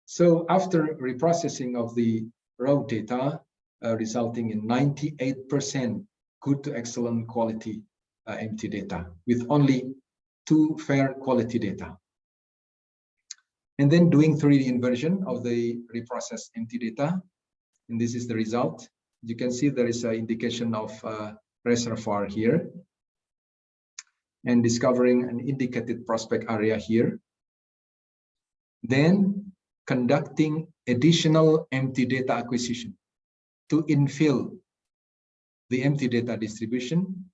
Speaker 2: So after reprocessing of the raw data, resulting in 98% good to excellent quality MT data with only 2 fair quality data. And then doing 3D inversion of the reprocessed MT data. And this is the result. You can see there is an indication of reservoir here, and discovering an indicated prospect area here. Then conducting additional MT data acquisition to infill the MT data distribution,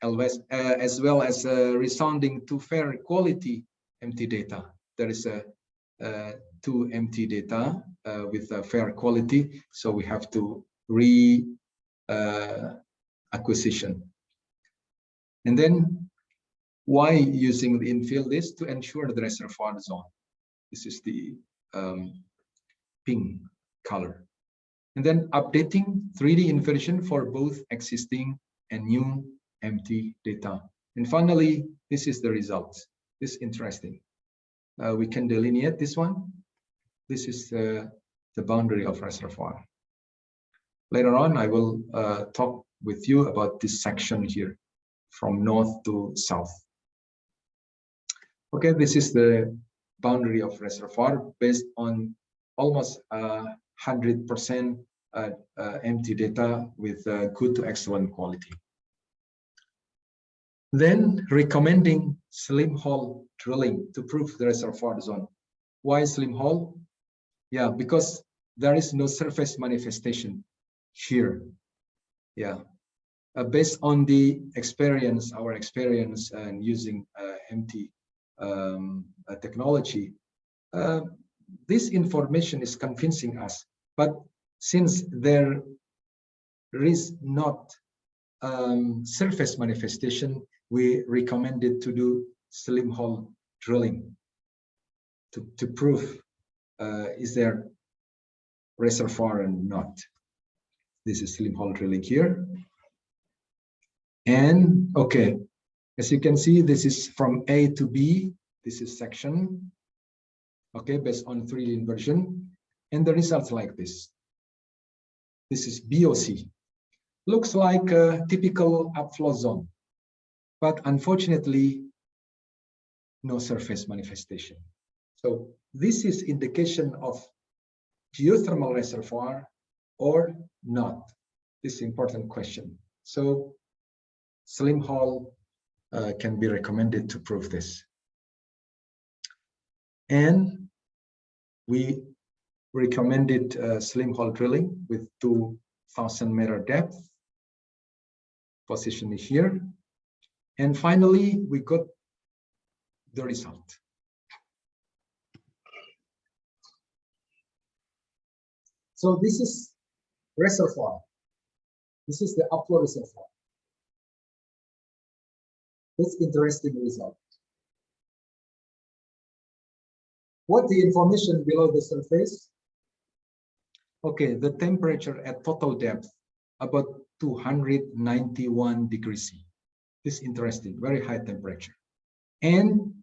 Speaker 2: as well as resounding to fair quality empty data. There is a two empty data with a fair quality, so we have to acquisition. And then why using the infill is to ensure the reservoir zone. This is the pink color. And then updating 3D inversion for both existing and new empty data. And finally, this is the result. This is interesting. We can delineate this one. This is the boundary of reservoir. Later on, I will talk with you about this section here from north to south. Okay, this is the boundary of reservoir based on almost 100% empty data with good to excellent quality. Then recommending slim hole drilling to prove the reservoir zone. Why slim hole? Yeah, because there is no surface manifestation here. Yeah, based on the experience, our experience and using empty technology, this information is convincing us. But since there is not surface manifestation, we recommended to do slim hole drilling to prove is there reservoir or not. This is slim hole drilling here. And okay, as you can see, this is from A to B. This is section, okay, based on 3D inversion. And the results like this. This is BOC. Looks like a typical upflow zone, but unfortunately, no surface manifestation. So this is indication of geothermal reservoir or not. This is an important question. So slim hole can be recommended to prove this. And we recommended slim hole drilling with 2,000-meter depth. Position is here. And finally, we got the result. So this is reservoir. This is the upflow reservoir. That's interesting result. What the information below the surface? Okay, the temperature at total depth about 291 degrees C. This is interesting, very high temperature. And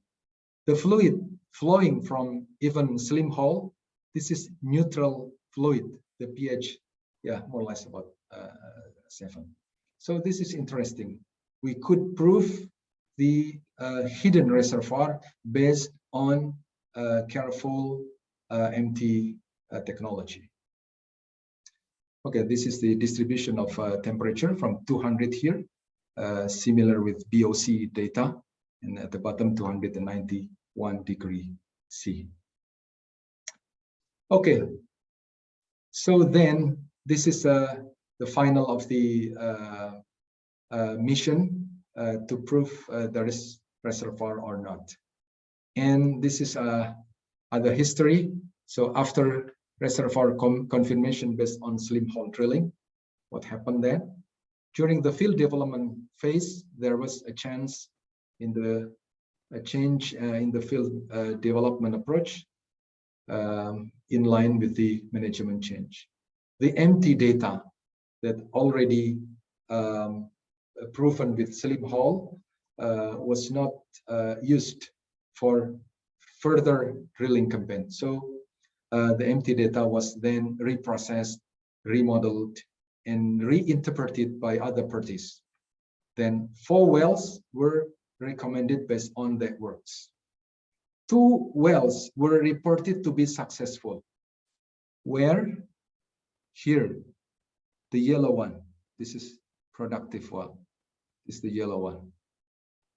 Speaker 2: the fluid flowing from even slim hole, this is neutral fluid, the pH, yeah, more or less about 7. So this is interesting. We could prove the hidden reservoir based on careful MT technology. Okay, this is the distribution of temperature from 200 here, similar with BOC data, and at the bottom 291 degree C. Okay, so then this is the final of the mission to prove there is reservoir or not. And this is other history. So after reservoir confirmation based on slim hole drilling, what happened there? During the field development phase, there was a change in the field development approach in line with the management change. The empty data that already proven with slim hole was not used for further drilling campaign. So the empty data was then reprocessed, remodeled, and reinterpreted by other parties. Then 4 wells were recommended based on that works. 2 wells were reported to be successful. Where? Here, the yellow one. This is productive well. This is the yellow one.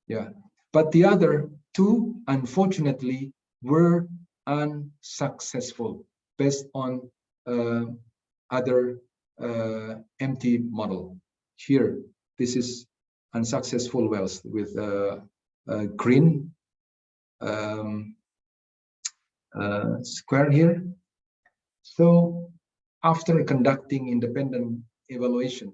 Speaker 2: Yeah, but the other 2, unfortunately, were unsuccessful based on other empty model. Here, this is unsuccessful wells with green square here. So after conducting independent evaluation,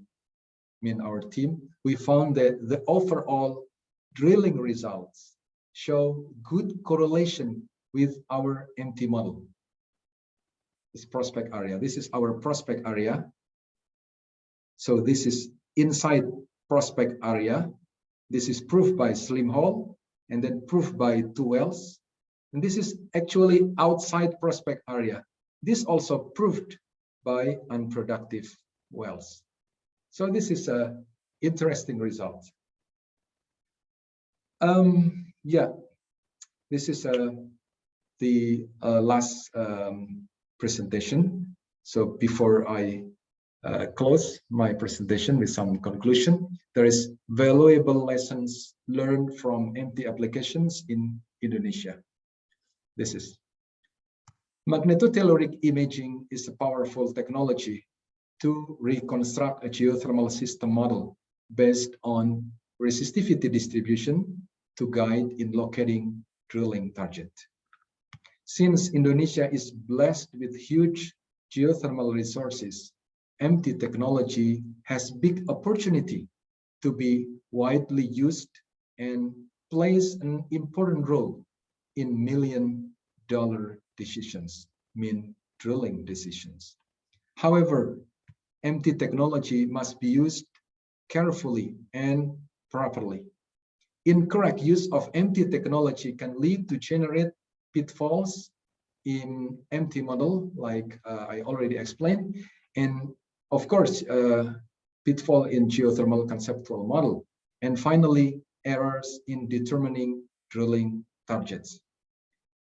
Speaker 2: our team, we found that the overall drilling results show good correlation with our MT model. This prospect area. This is our prospect area. So this is inside prospect area. This is proved by slim hole and then proved by 2 wells. And this is actually outside prospect area. This also proved by unproductive wells. So this is a interesting result. Yeah, this is the last presentation. So before I close my presentation with some conclusion, there is valuable lessons learned from MT applications in Indonesia. This is magnetotelluric imaging is a powerful technology to reconstruct a geothermal system model based on resistivity distribution to guide in locating drilling target. Since Indonesia is blessed with huge geothermal resources, MT technology has big opportunity to be widely used and plays an important role in million-dollar decisions, drilling decisions. However, MT technology must be used carefully and properly. Incorrect use of MT technology can lead to generate pitfalls in MT model, like I already explained, and of course, pitfall in geothermal conceptual model, and finally, errors in determining drilling targets.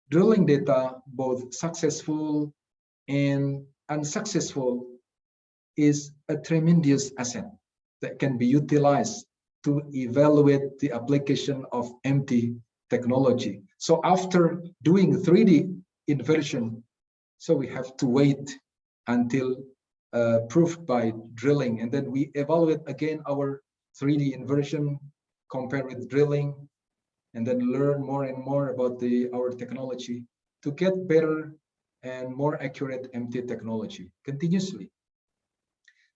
Speaker 2: Drilling data, both successful and unsuccessful, is a tremendous asset that can be utilized to evaluate the application of MT technology. So after doing 3D inversion, so we have to wait until proved by drilling, and then we evaluate again our 3D inversion, compare with drilling, and then learn more and more about our technology to get better and more accurate MT technology continuously.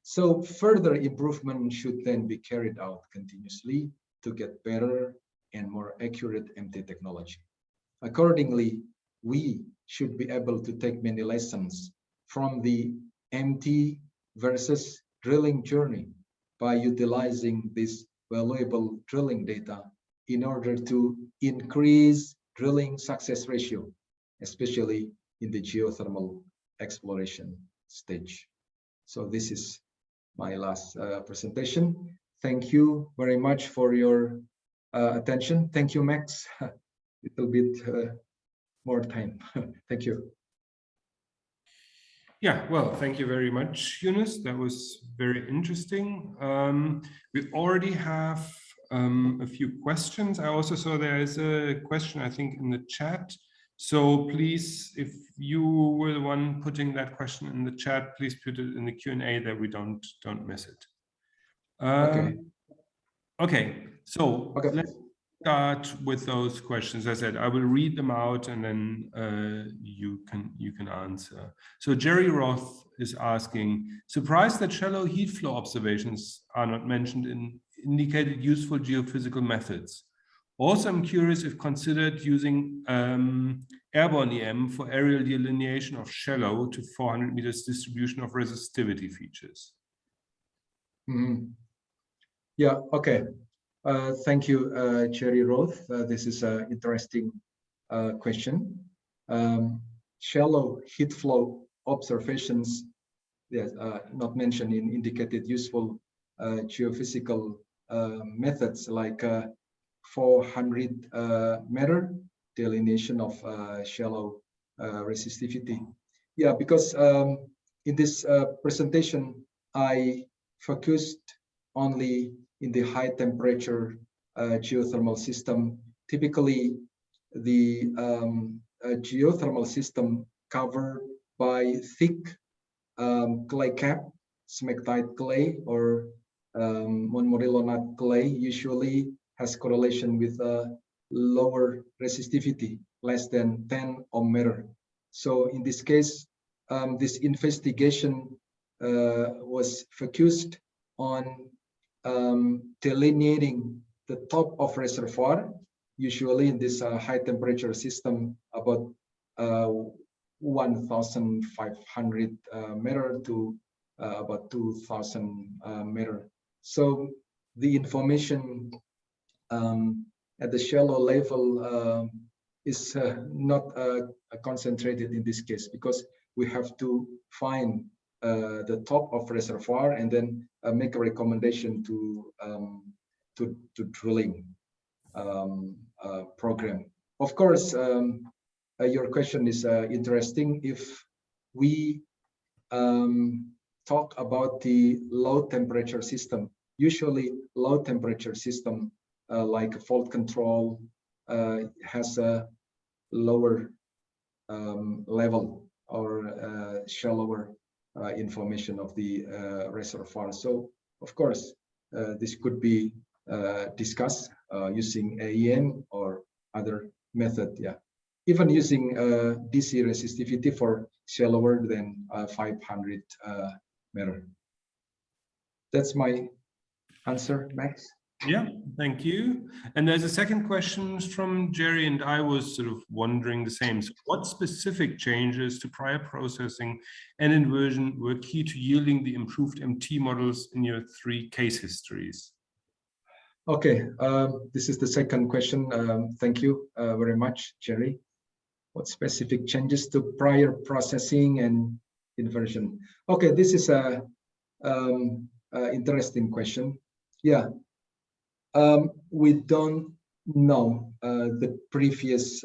Speaker 2: So further improvement should then be carried out continuously to get better and more accurate MT technology. Accordingly, we should be able to take many lessons from the MT versus drilling journey by utilizing this valuable drilling data in order to increase drilling success ratio, especially in the geothermal exploration stage. So this is my last presentation. Thank you very much for your attention. Thank you, Max. A little bit more time. Thank you.
Speaker 1: Yeah, well, thank you very much, Yunus. That was very interesting. We already have a few questions. I also saw there is a question, I think, in the chat. So please, if you were the one putting that question in the chat, please put it in the Q&A that we don't miss it. Okay, so let's start with those questions. As I said, I will read them out and then you can answer. So Jerry Roth is asking, surprised that shallow heat flow observations are not mentioned in indicated useful geophysical methods. Also, I'm curious if considered using airborne EM for aerial delineation of shallow to 400 meters distribution of resistivity features.
Speaker 2: Yeah, okay. Thank you, Jerry Roth. This is an interesting question. Shallow heat flow observations, yes, not mentioned in indicated useful geophysical methods like 400 meter delineation of shallow resistivity. Yeah, because in this presentation, I focused only in the high temperature geothermal system. Typically, the geothermal system covered by thick clay cap, smectite clay, or montmorillonite clay usually has correlation with lower resistivity, less than 10 ohm meter. So in this case, this investigation was focused on delineating the top of reservoir, usually in this high temperature system, about 1,500 meter to about 2,000 meter. So the information at the shallow level is not concentrated in this case, because we have to find the top of reservoir and then make a recommendation to drilling program. Of course, your question is interesting. If we talk about the low temperature system, usually low temperature system like fault control has a lower level or shallower information of the reservoir. So of course, this could be discussed using AEM or other method. Yeah, even using DC resistivity for shallower than 500 meter. That's my answer, Max.
Speaker 1: Yeah, thank you. And there's a second question from Jerry, and I was sort of wondering the same. So what specific changes to prior processing and inversion were key to yielding the improved MT models in your 3 case histories?
Speaker 2: Okay, this is the second question. Thank you very much, Jerry. What specific changes to prior processing and inversion? Okay, this is a interesting question. Yeah. We don't know the previous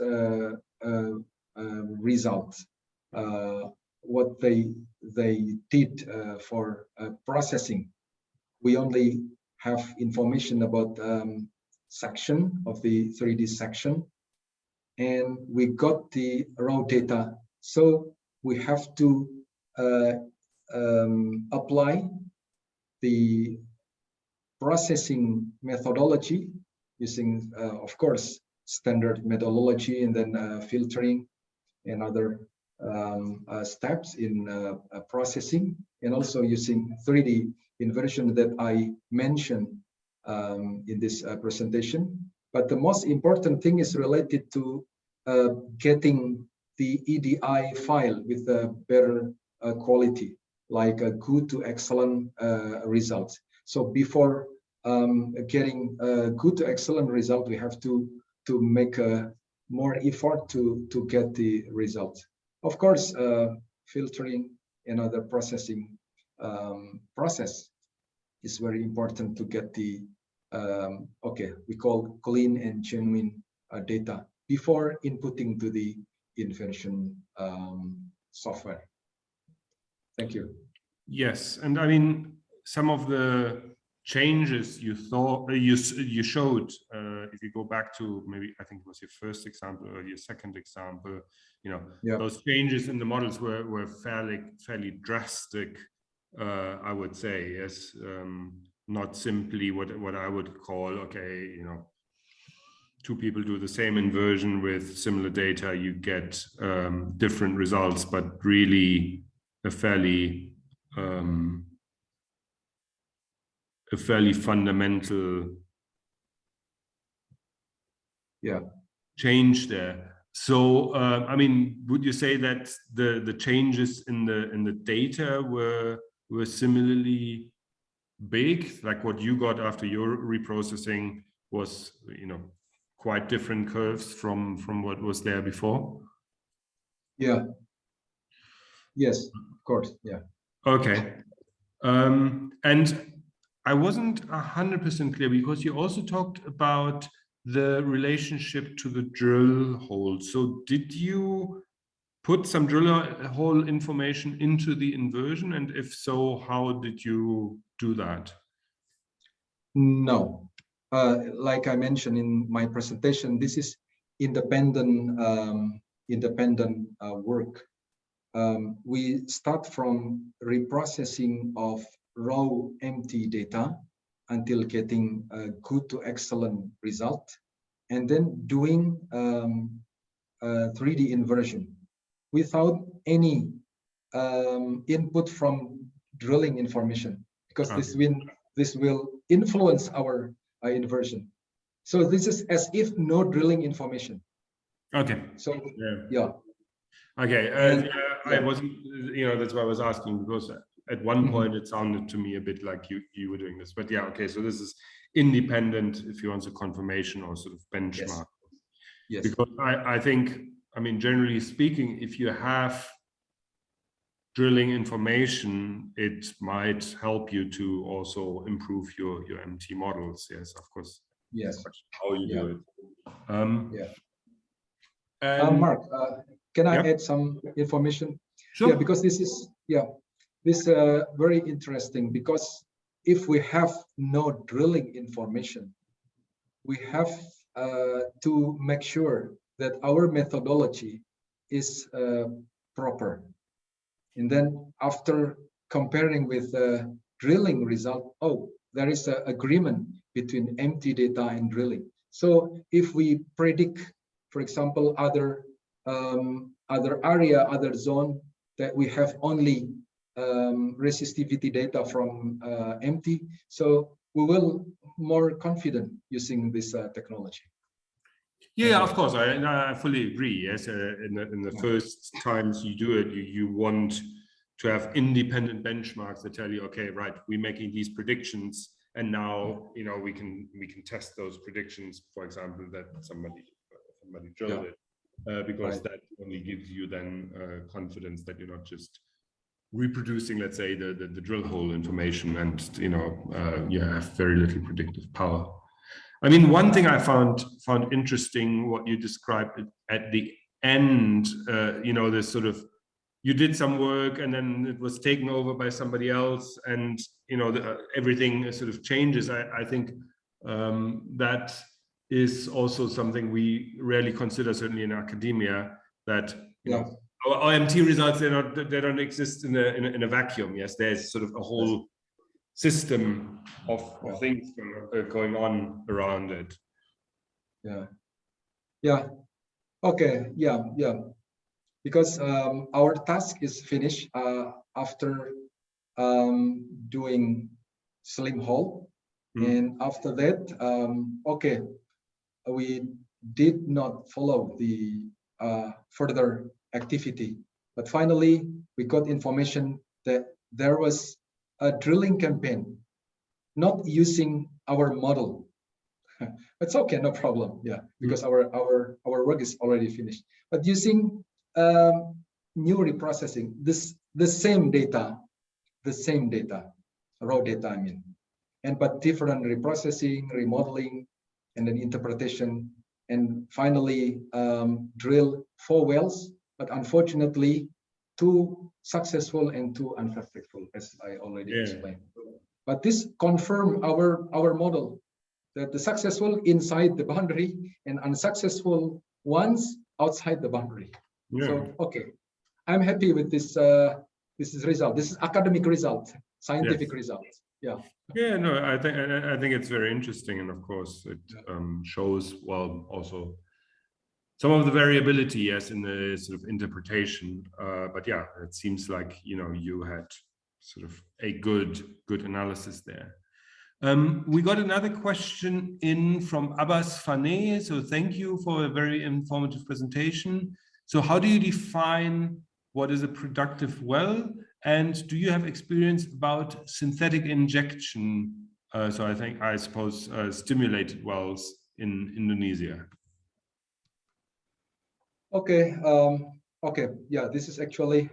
Speaker 2: results, what they did for processing. We only have information about section of the 3D section, and we got the raw data. So we have to apply the processing methodology using, of course, standard methodology, and then filtering and other steps in processing, and also using 3D inversion that I mentioned in this presentation. But the most important thing is related to getting the EDI file with a better quality, like a good to excellent results. So before getting a good to excellent result, we have to make more effort to get the result. Of course, filtering and other processing process is very important to get the okay, we call clean and genuine data before inputting to the inversion software. Thank you.
Speaker 1: Yes, and I mean, some of the changes you thought you showed, if you go back to maybe, I think it was your first example or your second example, you know, yeah, those changes in the models were fairly drastic, I would say. Yes, not simply what I would call, okay, you know, 2 people do the same inversion with similar data, you get different results, but really a fairly fundamental change there. So I mean, would you say that the changes in the data were similarly big, like what you got after your reprocessing was, you know, quite different curves from what was there before?
Speaker 2: Yeah. Yes, of course. Yeah.
Speaker 1: Okay. And I wasn't 100% clear, because you also talked about the relationship to the drill hole. So did you put some drill hole information into the inversion? And if so, how did you do that?
Speaker 2: No. Like I mentioned in my presentation, this is independent work. We start from reprocessing of raw empty data until getting a good to excellent result. and then doing 3D inversion without any input from drilling information, because this will influence our inversion. So this is as if no drilling information.
Speaker 1: Okay.
Speaker 2: So yeah.
Speaker 1: Okay. I wasn't, that's why I was asking, because at one point it sounded to me a bit like you were doing this, but yeah. Okay. So this is independent, if you want, a confirmation or sort of benchmark.
Speaker 2: Yes.
Speaker 1: Because I think, I mean, generally speaking, if you have drilling information, it might help you to also improve your MT models. Yes, of course.
Speaker 2: Yes.
Speaker 1: How you do it.
Speaker 2: Mark, can I add some information?
Speaker 1: Sure.
Speaker 2: Yeah, because this is very interesting, because if we have no drilling information, we have to make sure that our methodology is proper. And then after comparing with the drilling result, there is an agreement between MT data and drilling. So if we predict, for example, other area, other zone that we have only resistivity data from MT, so we will more confident using this technology.
Speaker 1: Yeah, of course, I fully agree. Yes, in the first times you do it, you want to have independent benchmarks that tell you, okay, right, we're making these predictions, and now we can test those predictions. For example, that somebody drilled it, because that only gives you then confidence that you're not just reproducing, let's say, the drill hole information, and you have very little predictive power. I mean, one thing I found interesting, what you described at the end, this sort of, you did some work and then it was taken over by somebody else, and everything sort of changes. I think that is also something we rarely consider, certainly in academia, that our MT results, they don't exist in a vacuum. Yes, there's sort of a whole system of things going on around it.
Speaker 2: Okay, because our task is finished after doing slim hole, and after that we did not follow the further activity, but finally we got information that there was a drilling campaign not using our model. It's okay, no problem. Yeah, because our work is already finished, but using new reprocessing, the same data, raw data, I mean, but different reprocessing, remodeling, and then interpretation, and finally drill 4 wells, but unfortunately 2 successful and 2 unsuccessful, as I already explained. But this confirmed our model, that the successful inside the boundary and unsuccessful ones outside the boundary. So okay, I'm happy with this result. This is academic result, scientific result.
Speaker 1: No, I think it's very interesting, and of course it shows, well, also some of the variability, yes, in the sort of interpretation. But yeah, it seems like you had sort of a good analysis there. We got another question in from Abbas Faneh. So thank you for a very informative presentation. So how do you define what is a productive well? And do you have experience about synthetic injection? So I suppose stimulated wells in Indonesia.
Speaker 2: Okay. Yeah, this is actually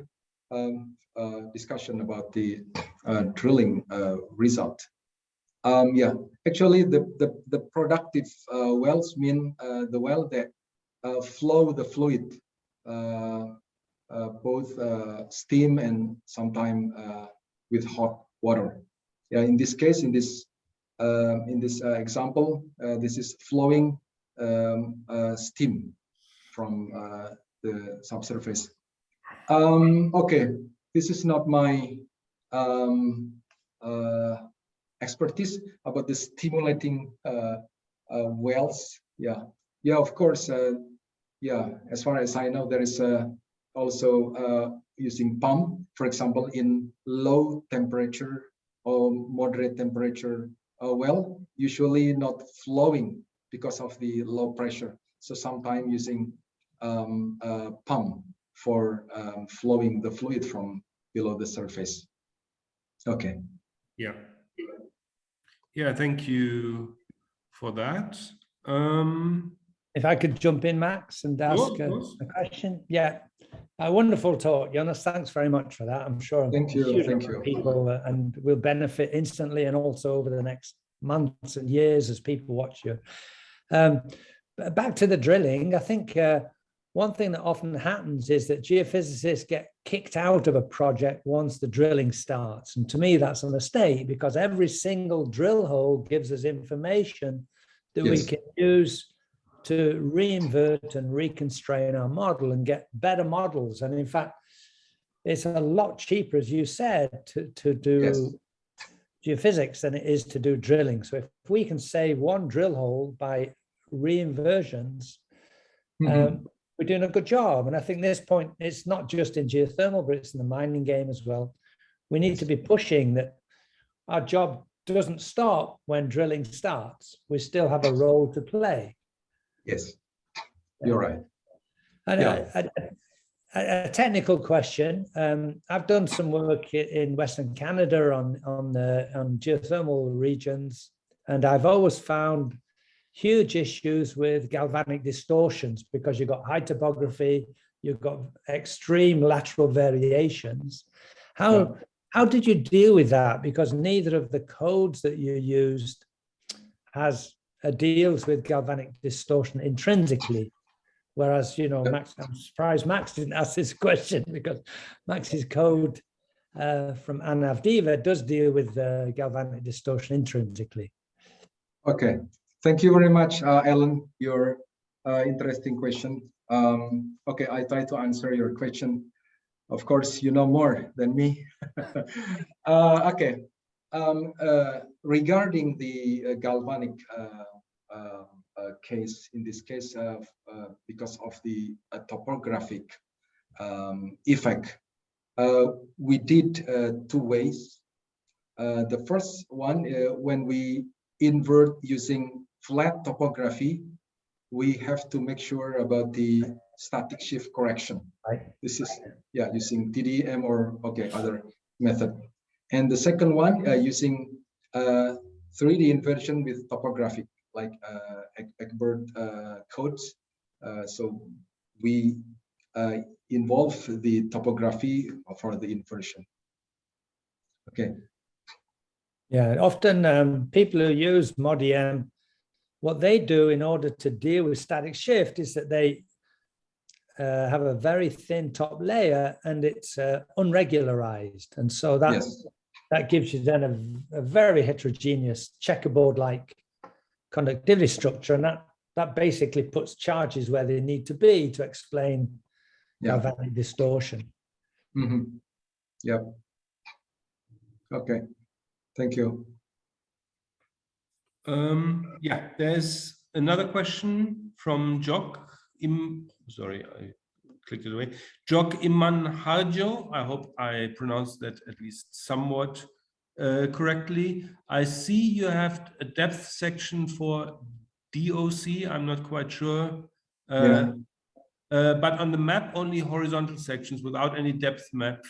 Speaker 2: discussion about the drilling result. Yeah, actually the productive wells mean the well that flow the fluid, both steam and sometimes with hot water. Yeah, in this case, in this example, this is flowing steam from the subsurface. Okay, this is not my expertise about the stimulating wells. Yeah, Yeah, of course. Yeah, as far as I know, there is also using pump, for example, in low temperature or moderate temperature well, usually not flowing because of the low pressure. So sometimes using pump for flowing the fluid from below the surface. Okay.
Speaker 1: Yeah. Yeah, thank you for that.
Speaker 3: If I could jump in, Max, and ask a question. Yeah, a wonderful talk, Yunus. Thanks very much for that. I'm sure
Speaker 2: thank you.
Speaker 3: People and will benefit instantly and also over the next months and years as people watch you. Back to the drilling, I think one thing that often happens is that geophysicists get kicked out of a project once the drilling starts. And to me, that's a mistake, because every single drill hole gives us information that we can use to reinvert and reconstrain our model and get better models. And in fact, it's a lot cheaper, as you said, to do geophysics than it is to do drilling. So if we can save one drill hole by reinversions, we're doing a good job. And I think this point, it's not just in geothermal, but it's in the mining game as well. We need to be pushing that our job doesn't stop when drilling starts. We still have a role to play.
Speaker 2: Yes, you're right.
Speaker 3: And a technical question. I've done some work in Western Canada on geothermal regions, and I've always found huge issues with galvanic distortions because you've got high topography, you've got extreme lateral variations. How did you deal with that? Because neither of the codes that you used deals with galvanic distortion intrinsically. Whereas, you know, Max, I'm surprised Max didn't ask this question, because Max's code from Anavdiva does deal with galvanic distortion intrinsically.
Speaker 2: Okay, thank you very much, Alan. Your interesting question. Okay, I try to answer your question. Of course, you know more than me. Okay, regarding the galvanic case, in this case, because of the topographic effect, we did two ways. The first one, when we invert using flat topography, we have to make sure about the static shift correction.
Speaker 3: Right.
Speaker 2: This is using TDM or other method. And the second one, using 3D inversion with topographic, like Egbert codes. So we involve the topography for the inversion. Okay.
Speaker 3: Yeah, often people who use ModEM, what they do in order to deal with static shift is that they have a very thin top layer and it's unregularized. And so that gives you then a very heterogeneous checkerboard-like conductivity structure. And that basically puts charges where they need to be to explain galvanic distortion.
Speaker 2: Yeah. Okay. Thank you.
Speaker 1: Yeah, there's another question from Jok. Sorry, I clicked it away. Jok Imanharjo. I hope I pronounced that at least somewhat correctly. I see you have a depth section for DOC. I'm not quite sure. But on the map, only horizontal sections without any depth map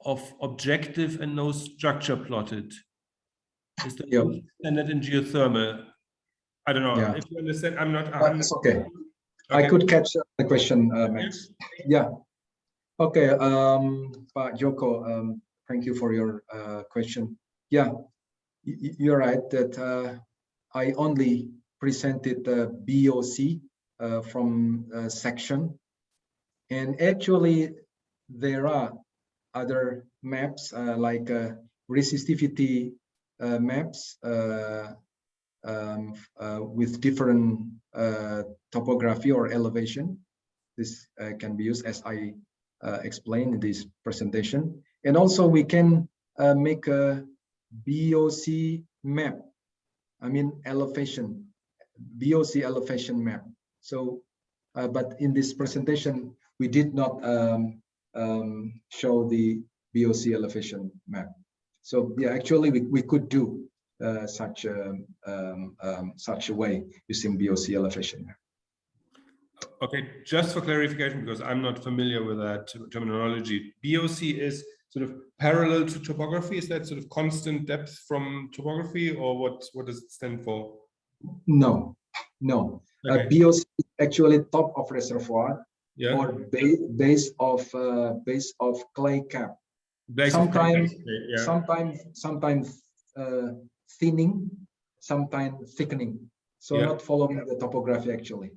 Speaker 1: of objective and no structure plotted. Is that standard in geothermal? I don't know if you understand. I'm not.
Speaker 2: That's okay. I could catch the question, Max. Yeah. Okay. Pak Joko, thank you for your question. Yeah, you're right that I only presented the BOC from section, and actually there are other maps like resistivity maps with different topography or elevation. This can be used as I explained in this presentation. And also we can make a BOC map, I mean elevation. VOC elevation map. So, but in this presentation, we did not show the VOC elevation map. So yeah, actually we could do such a way using VOC elevation map.
Speaker 1: Okay, just for clarification, because I'm not familiar with that terminology, VOC is sort of parallel to topography. Is that sort of constant depth from topography, or what does it stand for?
Speaker 2: No, no.
Speaker 1: Okay.
Speaker 2: VOC is actually top of reservoir,
Speaker 1: Yeah.
Speaker 2: or base of clay cap. Sometimes thinning, sometimes thickening. So not following the topography actually.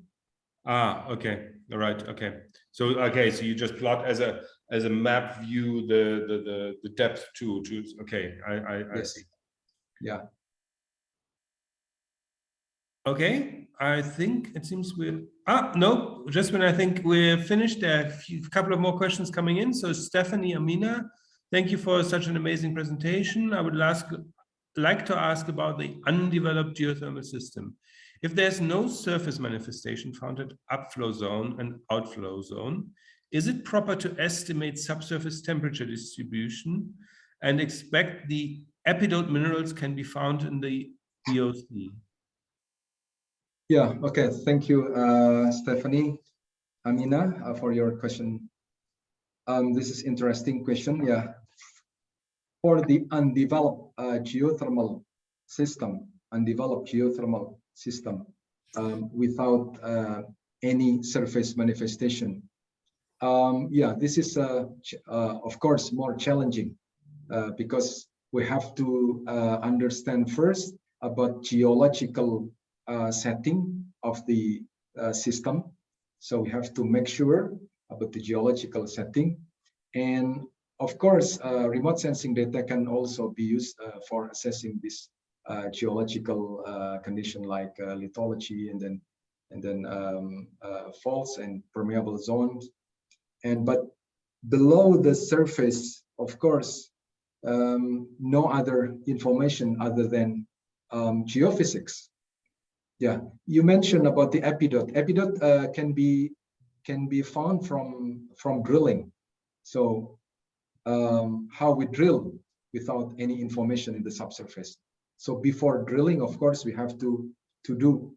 Speaker 1: Ah, okay. All right. Okay. So so you just plot as a map view the depth to okay. I see.
Speaker 2: Yeah.
Speaker 1: Okay. I think it seems we're no, just when I think we're finished, there are a couple of more questions coming in. So Stephanie Amina, thank you for such an amazing presentation. I would like to ask about the undeveloped geothermal system. If there's no surface manifestation found at upflow zone and outflow zone, is it proper to estimate subsurface temperature distribution and expect the epidote minerals can be found in the VOC?
Speaker 2: Yeah, okay. Thank you, Stephanie Amina, for your question. This is interesting question. Yeah. For the undeveloped geothermal system, without any surface manifestation. Yeah, this is of course more challenging because we have to understand first about geological setting of the system. So we have to make sure about the geological setting, and of course, remote sensing data can also be used for assessing this geological condition like lithology and then faults and permeable zones. But below the surface, of course, no other information other than geophysics. Yeah, you mentioned about the epidote. Epidote can be found from drilling. So how we drill without any information in the subsurface. So before drilling, of course, we have to do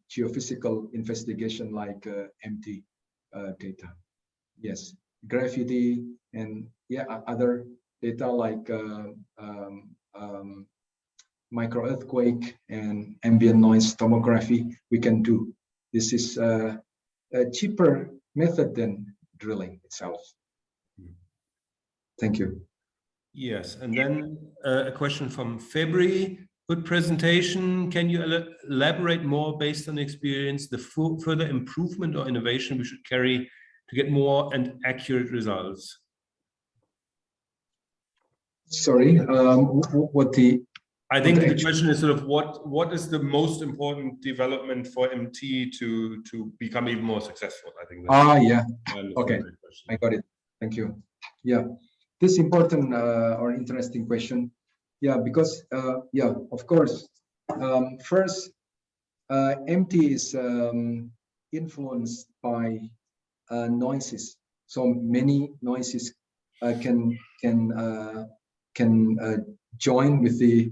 Speaker 2: geophysical investigation like MT data. Yes, gravity and other data like micro earthquake and ambient noise tomography we can do. This is a cheaper method than drilling itself. Thank you.
Speaker 1: Yes, and then a question from February. Good presentation. Can you elaborate more based on experience, the further improvement or innovation we should carry to get more and accurate results?
Speaker 2: Sorry, what the...
Speaker 1: I think the question is sort of what is the most important development for MT to become even more successful? I think that's
Speaker 2: yeah. Okay, I got it. Thank you. Yeah, this important or interesting question. Yeah, because of course, first, MT is influenced by noises. So many noises can join with the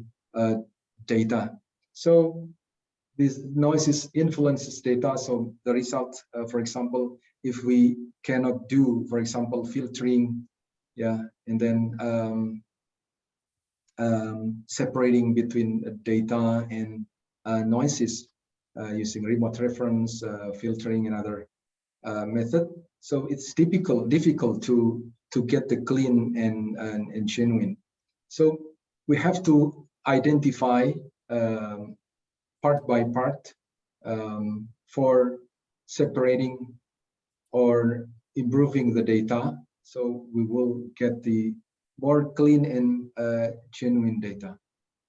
Speaker 2: data. So this noises influences data. So the result, for example, if we cannot do, for example, filtering, and then separating between data and noises using remote reference, filtering, and other method. So it's difficult to get the clean and genuine. So we have to identify part by part for separating or improving the data, so we will get the more clean and genuine data.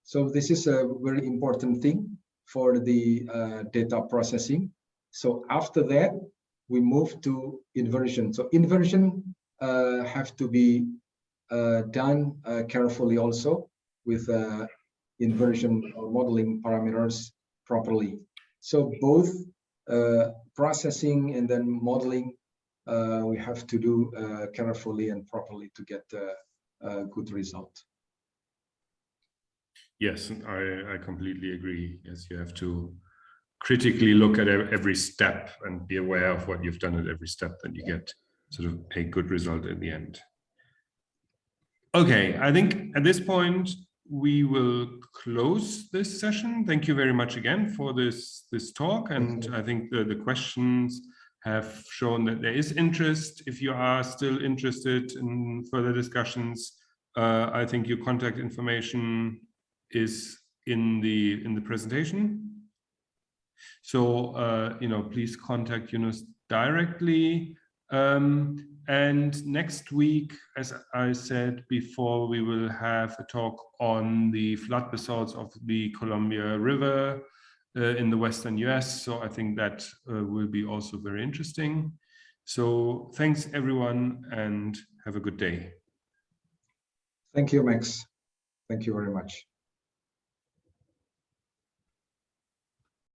Speaker 2: So this is a very important thing for the data processing. So after that, we move to inversion. So inversion have to be done carefully also with inversion or modeling parameters properly. So both processing and then modeling we have to do carefully and properly to get a good result.
Speaker 1: Yes, I completely agree. Yes, you have to critically look at every step and be aware of what you've done at every step, that you get sort of a good result in the end. Okay, I think at this point we will close this session. Thank you very much again for this talk, and I think the questions have shown that there is interest. If you are still interested in further discussions, I think your contact information is in the presentation. So you know, please contact Yunus directly. And next week, as I said before, we will have a talk on the flood basalts of the Columbia River in the Western US. So I think that will be also very interesting. So thanks everyone, and have a good day.
Speaker 2: Thank you, Max. Thank you very much.